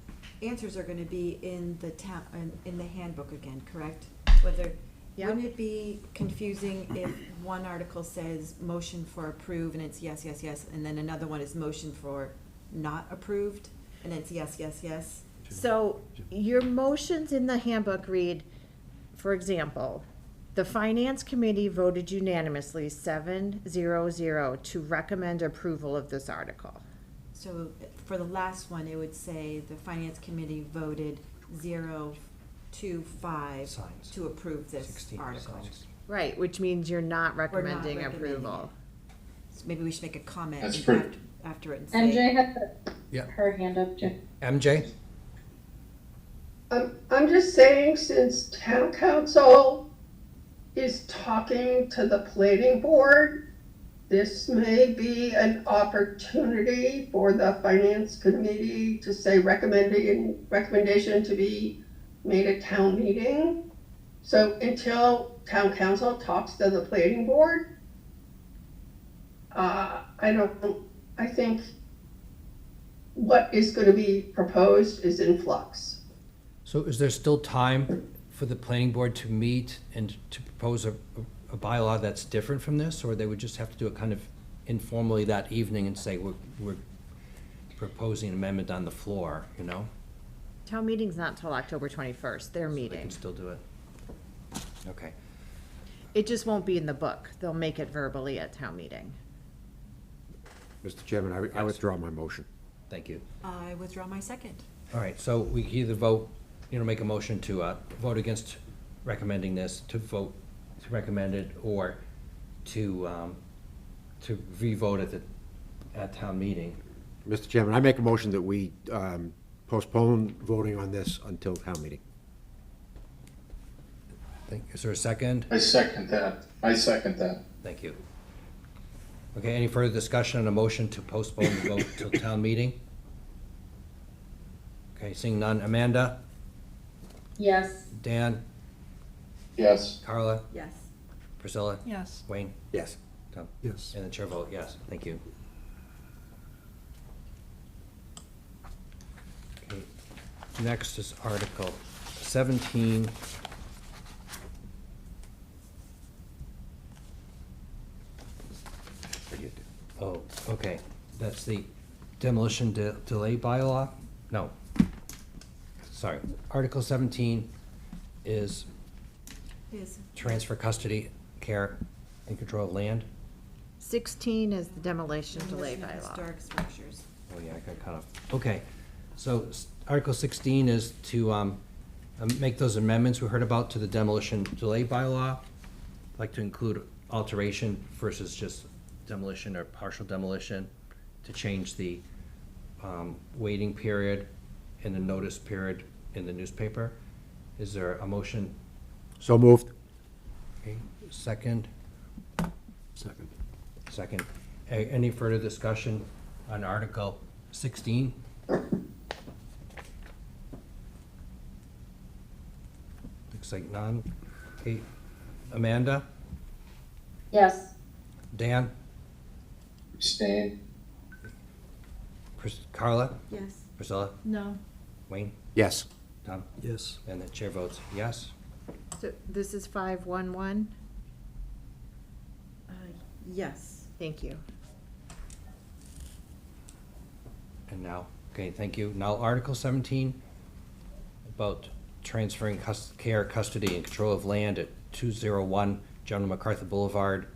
answers are gonna be in the in the handbook again, correct? Yeah. Wouldn't it be confusing if one article says motion for approve and it's yes, yes, yes, and then another one is motion for not approved, and it's yes, yes, yes? So your motions in the handbook read, for example, the Finance Committee voted unanimously 7-0-0 to recommend approval of this article. So for the last one, it would say the Finance Committee voted 0-5 Signs. to approve this 16 article. signs. Right, which means you're not We're not recommending recommending approval. So maybe we should make a comment That's pretty- after it and say. MJ had Yeah. her hand up, Jim. MJ? I'm just saying, since town council is talking to the planning board, this may be an opportunity for the finance committee to say recommendation to be made at town meeting. So until town council talks to the planning board, I think what is gonna be proposed is in flux. So is there still time for the planning board to meet and to propose a bylaw that's different from this? Or they would just have to do it kind of informally that evening and say, we're proposing an amendment on the floor, you know? Town meeting's not till October 21st, their They meeting. can still do it. Okay. It just won't be in the book. They'll make it verbally at town meeting. Mr. Chairman, I withdraw my motion. Thank you. I withdraw my second. All right, so we can either vote, make a motion to vote against recommending this, to vote to recommend it, or to re-vote at town meeting. Mr. Chairman, I make a motion that we postpone voting on this until town meeting. Is there a second? I second that. Thank you. Okay, any further discussion on a motion to postpone the vote till town meeting? Okay, seeing none. Amanda? Yes. Dan? Yes. Carla? Yes. Priscilla? Yes. Wayne? Yes. Tom? Yes. And the chair vote yes. Thank you. Okay. Next is Article 17. Oh, okay. That's the demolition delay bylaw? No. Sorry. Article 17 is transfer custody, care, and control of land. 16 is the demolition delay Demolition of bylaw. Historic structures. Oh, yeah, I got cut off. Okay, so Article 16 is to make those amendments we heard about to the demolition delay bylaw. I'd like to include alteration versus just demolition or partial demolition, to change the waiting period and the notice period in the newspaper. Is there a motion? So moved. second? Second. Second. Any further discussion on Article 16? Looks like none. Okay, Amanda? Yes. Dan? Abstain. Carla? Yes. Priscilla? No. Wayne? Yes. Tom? Yes. And the chair votes yes. So this is 511? Yes. Thank you. And now, okay, thank you. Now, Article 17, about transferring care, custody, and control of land at 201 General MacArthur Boulevard,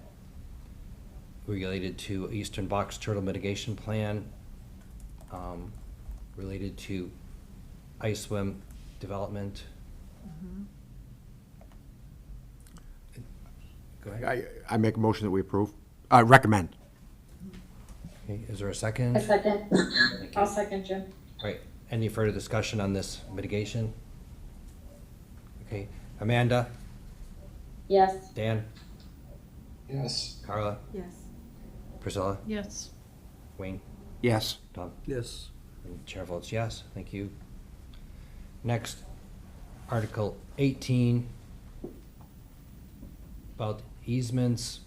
related to Eastern Box Turtle Mitigation Plan, related to ice swim development. Go ahead. I make a motion that we approve, recommend. Okay, is there a second? A second. Thank you. I'll second Jim. Right, any further discussion on this mitigation? Okay, Amanda, Yes. Dan, Yes. Carla, Yes. Priscilla, Yes. Wayne, Yes. Tom, Yes. and chair votes yes, thank you. Next, Article 18, about easements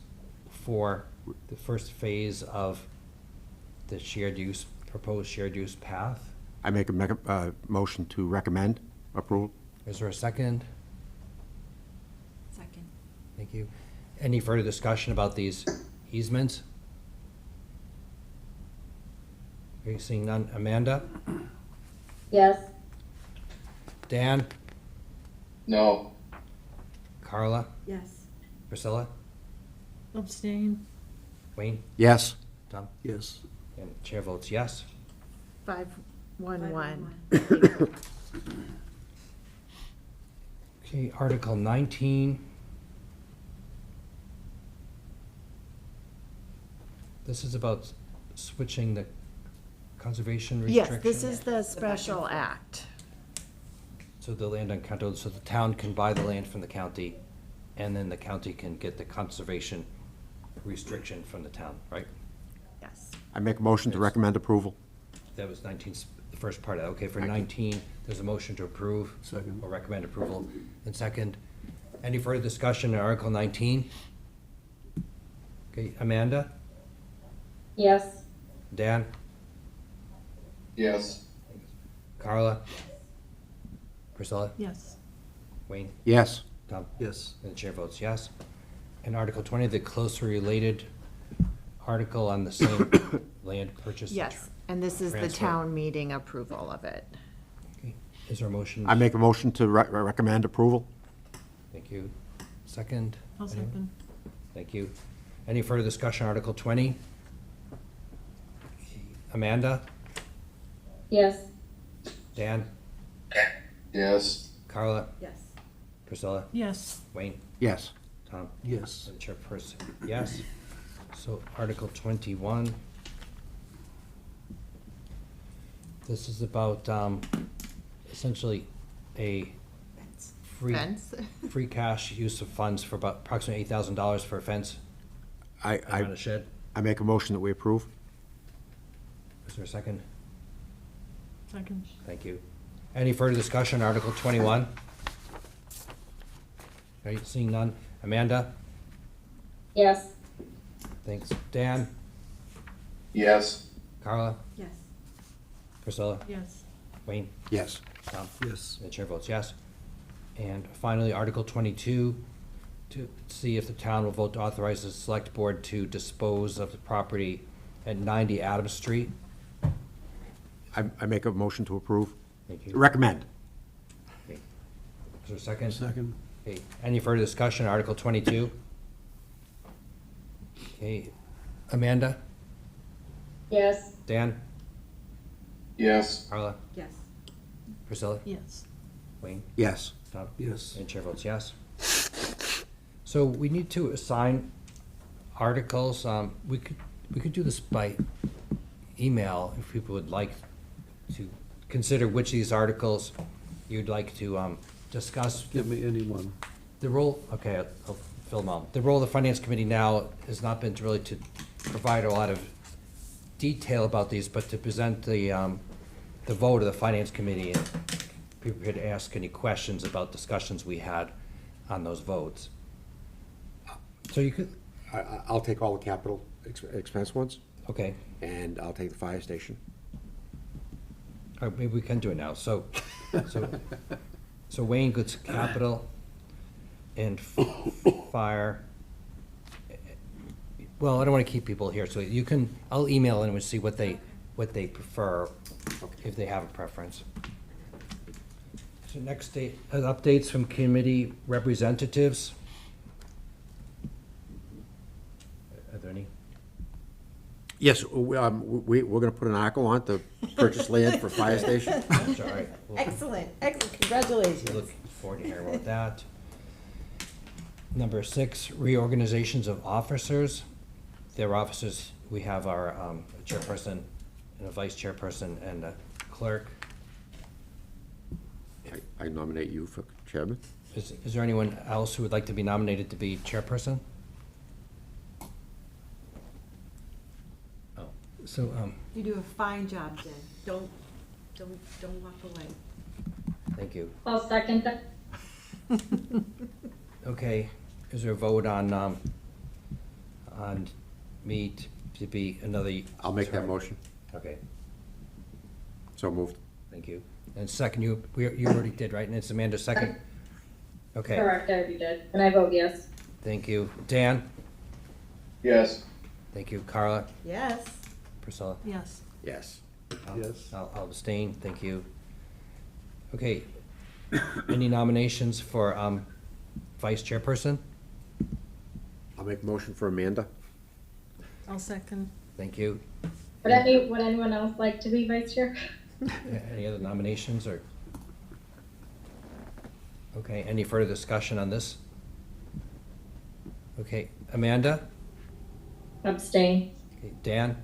for the first phase of the shared use, proposed shared use path. I make a motion to recommend approval. Is there a second? Second. Thank you. Any further discussion about these easements? Okay, seeing none. Amanda? Yes. Dan? No. Carla? Yes. Priscilla? Abstain. Wayne? Yes. Tom? Yes. And chair votes yes. 511. Okay, Article 19. This is about switching the conservation Yes, restriction. this is the special act. So the land on county, so the town can buy the land from the county, and then the county can get the conservation restriction from the town, right? Yes. I make a motion to recommend approval. That was 19, the first part of that. Okay, for 19, there's a motion to approve. Second. Or recommend approval. And second, any further discussion on Article 19? Okay, Amanda? Yes. Dan? Yes. Carla? Priscilla? Yes. Wayne? Yes. Tom? Yes. And the chair votes yes. And Article 20, the closely related article on the same land purchase. and Yes, and this is the transfer. town meeting approval of it. Okay, is there a motion? I make a motion to recommend approval. Thank you. Second? I'll Anyone? second. Thank you. Any further discussion on Article 20? Amanda? Yes. Dan? Yes. Carla? Yes. Priscilla? Yes. Wayne? Yes. Tom? Yes. And Chairperson, yes. So Article 21. This is about essentially a free, Fence? free cash use of funds for about approximately $8,000 for a fence around a shed. I make a motion that we approve. Is there a second? Second. Thank you. Any further discussion on Article 21? Are you seeing none? Amanda? Yes. Thanks. Dan? Yes. Carla? Yes. Priscilla? Yes. Wayne? Yes. Tom? Yes. The chair votes yes. And finally, Article 22, to see if the town will vote to authorize the select board to dispose of the property at 90 Adams Street. I make a motion to approve. Thank you. Recommend. Okay. Is there a second? Second. Okay, any further discussion on Article 22? Okay, Amanda? Yes. Dan? Yes. Carla? Yes. Priscilla? Yes. Wayne? Yes. Tom? Yes. And chair votes yes. So we need to assign articles. We could do this by email if people would like to consider which of these articles you'd like to discuss. Give me any one. The role, okay, fill them out. The role of the Finance Committee now has not been really to provide a lot of detail about these, but to present the vote of the Finance Committee, and people could ask any questions about discussions we had on those votes. So you could, I'll take all the capital expense ones, okay, and I'll take the fire station. maybe we can do it now. So Wayne gets capital and fire. Well, I don't want to keep people here, so you can, I'll email and we'll see what they prefer, if they have a preference. So next date, updates from committee representatives. Are there any? Yes, we're gonna put an article on to purchase land for fire station. That's all right. Excellent, congratulations. Look forward to hearing about that. Number 6, reorganizations of officers. Their officers, we have our chairperson and a vice chairperson and a clerk. I nominate you for chairman. Is there anyone else who would like to be nominated to be chairperson? Oh, so, You do a fine job, Jen. Don't walk away. thank you. I'll second that. Okay, is there a vote on me to be another? I'll make that term? motion. Okay, So moved. thank you. And second, you already did, right? And it's Amanda second? Okay, Correct, I already did, and I vote yes. thank you. Dan? Yes. Thank you. Carla? Yes. Priscilla? Yes. Yes. Yes. I'll abstain, thank you. Okay, any nominations for vice chairperson? I'll make a motion for Amanda. I'll second. Thank you. Would anyone else like to be vice chair? Any other nominations or? Okay, any further discussion on this? Okay, Amanda? Abstain. Okay, Dan?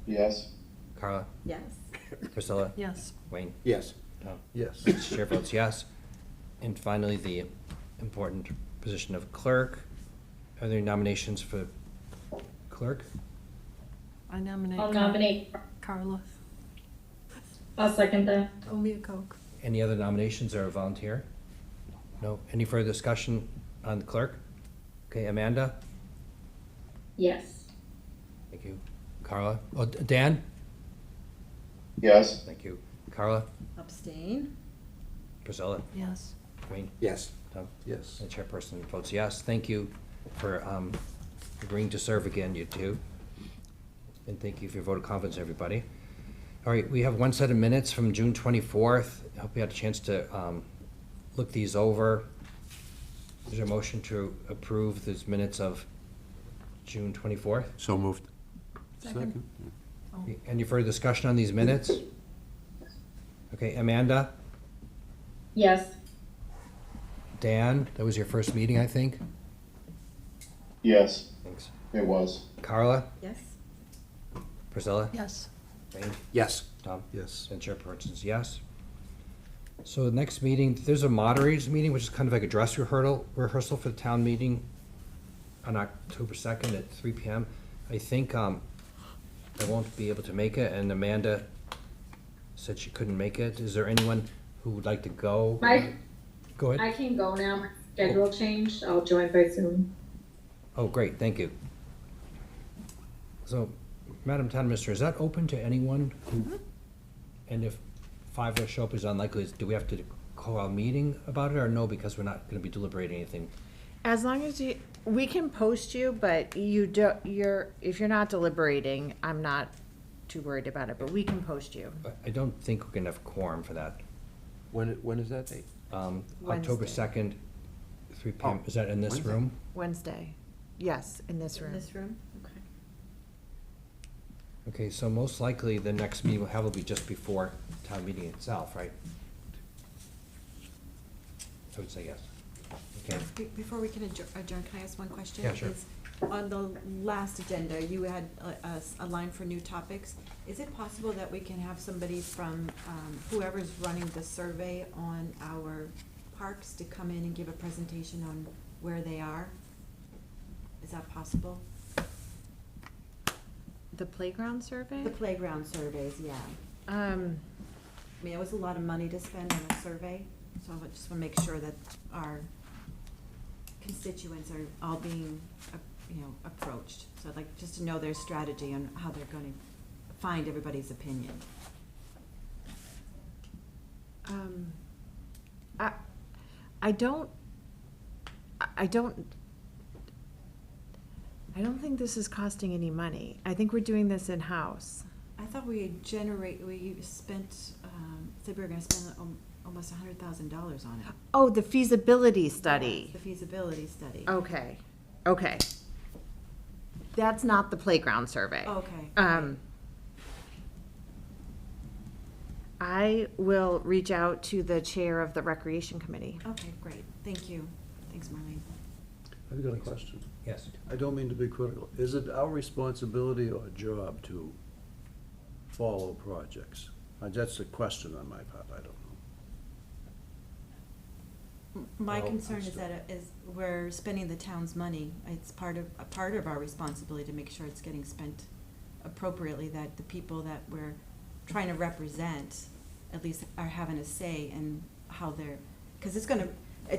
Yes. Carla? Yes. Priscilla? Yes. Wayne? Yes. Tom? Yes. Chair votes yes. And finally, the important position of clerk. Are there nominations for clerk? I nominate. I'll nominate. Carla. I'll second that. Owe me a Coke. Any other nominations or a volunteer? No? Any further discussion on the clerk? Okay, Amanda? Yes. Thank you. Carla? Oh, Dan? Yes. Thank you. Carla? Abstain. Priscilla? Yes. Wayne? Yes. Tom? Yes. And chairperson votes yes. Thank you for agreeing to serve again, you two. And thank you for your vote of confidence, everybody. All right, we have one set of minutes from June 24th. I hope you had a chance to look these over. Is there a motion to approve these minutes of June 24th? So moved. Second. Any further discussion on these minutes? Okay, Amanda? Yes. Dan, that was your first meeting, I think? Yes. Thanks. It was. Carla? Yes. Priscilla? Yes. Wayne? Yes. Tom? Yes. And chairperson's yes. So the next meeting, there's a moderators meeting, which is kind of like a dress rehearsal for the town meeting on October 2nd at 3 p.m. I think I won't be able to make it, and Amanda said she couldn't make it. Is there anyone who would like to go? Go ahead. I can go now. My schedule changed. I'll join by Zoom. Oh, great, thank you. So, Madam Town Administrator, is that open to anyone who, and if 5 of us show up is unlikely, do we have to call a meeting about it, or no, because we're not gonna be deliberating anything? As long as we can post you, but if you're not deliberating, I'm not too worried about it, but we can post you. I don't think we can have quorum for that. When is that date? October Wednesday. 2nd, 3 p.m. Is that in this Wednesday. room? Wednesday. Yes, in this room. In this room? Okay. Okay, so most likely the next meeting we'll have will be just before town meeting itself, right? I would say yes. Okay. Before we can adjourn, can I ask one question? Yeah, sure. Is, on the last agenda, you had a line for new topics. Is it possible that we can have somebody from whoever's running the survey on our parks to come in and give a presentation on where they are? Is that possible? The playground survey? The playground surveys, yeah. I mean, it was a lot of money to spend on a survey, so I just want to make sure that our constituents are all being, approached. So I'd like just to know their strategy on how they're going to find everybody's opinion. I don't think this is costing any money. I think we're doing this in-house. I thought we spent, said we were gonna spend almost $100,000 on it. Oh, the feasibility study. The feasibility study. Okay, okay. That's not the playground survey. Okay. I will reach out to the chair of the Recreation Committee. Okay, great. Thank you. Thanks, Marlene. I've got a question. Yes. I don't mean to be critical. Is it our responsibility or job to follow projects? That's a question on my part, I don't know. My Well, concern is understood. that we're spending the town's money. It's part of our responsibility to make sure it's getting spent appropriately, that the people that we're trying to represent at least are having a say in how they're, because it's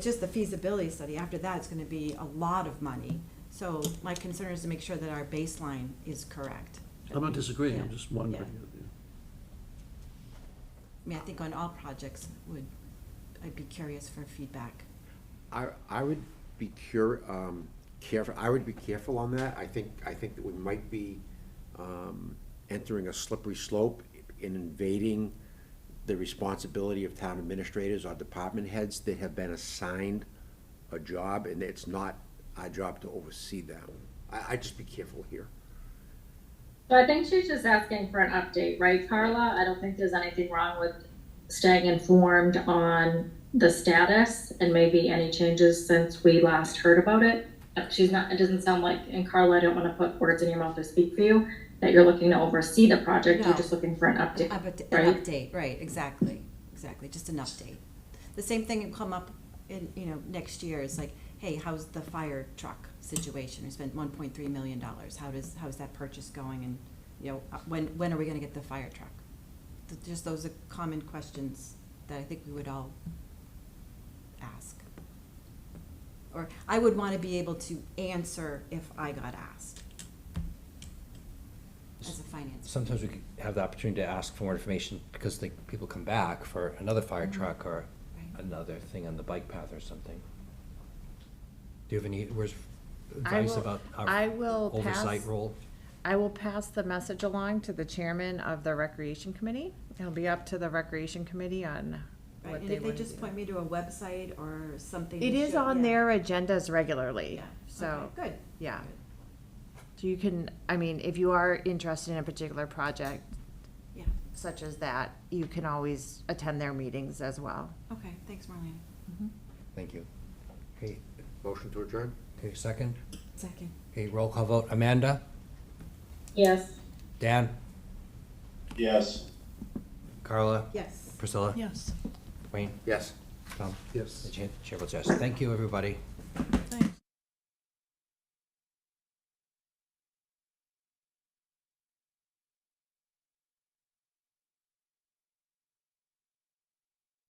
just the feasibility study. After that, it's gonna be a lot of money. So my concern is to make sure that our baseline is correct. I'm not disagreeing, I'm Yeah, just wondering. yeah. I mean, I think on all projects I'd be curious for feedback. I would be careful, I would be careful on that. I think that we might be entering a slippery slope in invading the responsibility of town administrators or department heads that have been assigned a job, and it's not our job to oversee them. I'd just be careful here. So I think she's just asking for an update, right, Carla? I don't think there's anything wrong with staying informed on the status and maybe any changes since we last heard about it. It doesn't sound like, and Carla, I don't want to put words in your mouth or speak for you, that you're looking to oversee the project. No. You're just looking for an update, An right? update, right, exactly, just an update. The same thing will come up in, next year, is like, hey, how's the fire truck situation? We spent $1.3 million. How's that purchase going? And, when are we gonna get the fire truck? Just those are common questions that I think we would all ask. Or I would wanna be able to answer if I got asked as a finance. Sometimes we could have the opportunity to ask for more information because people come back for another fire truck or Right. another thing on the bike path or something. Do you have any advice about I our will oversight pass- role? I will pass the message along to the chairman of the Recreation Committee. It'll be up to the Recreation Committee on Right, what and they if they want to just do. point me to a website or something. It to is show- on yeah. their agendas regularly, Yeah, so, okay, good. yeah. Good. So you can, if you are interested in a particular project, Yeah, such as that, you can always attend their meetings as well. okay, thanks, Marlene. Thank you. Okay, Motion to adjourn? okay, second. Second. Okay, roll call vote. Amanda? Yes. Dan? Yes. Carla? Yes. Priscilla? Yes, Wayne? Yes. Tom? Yes. The chair votes yes. Thank you, everybody. thanks.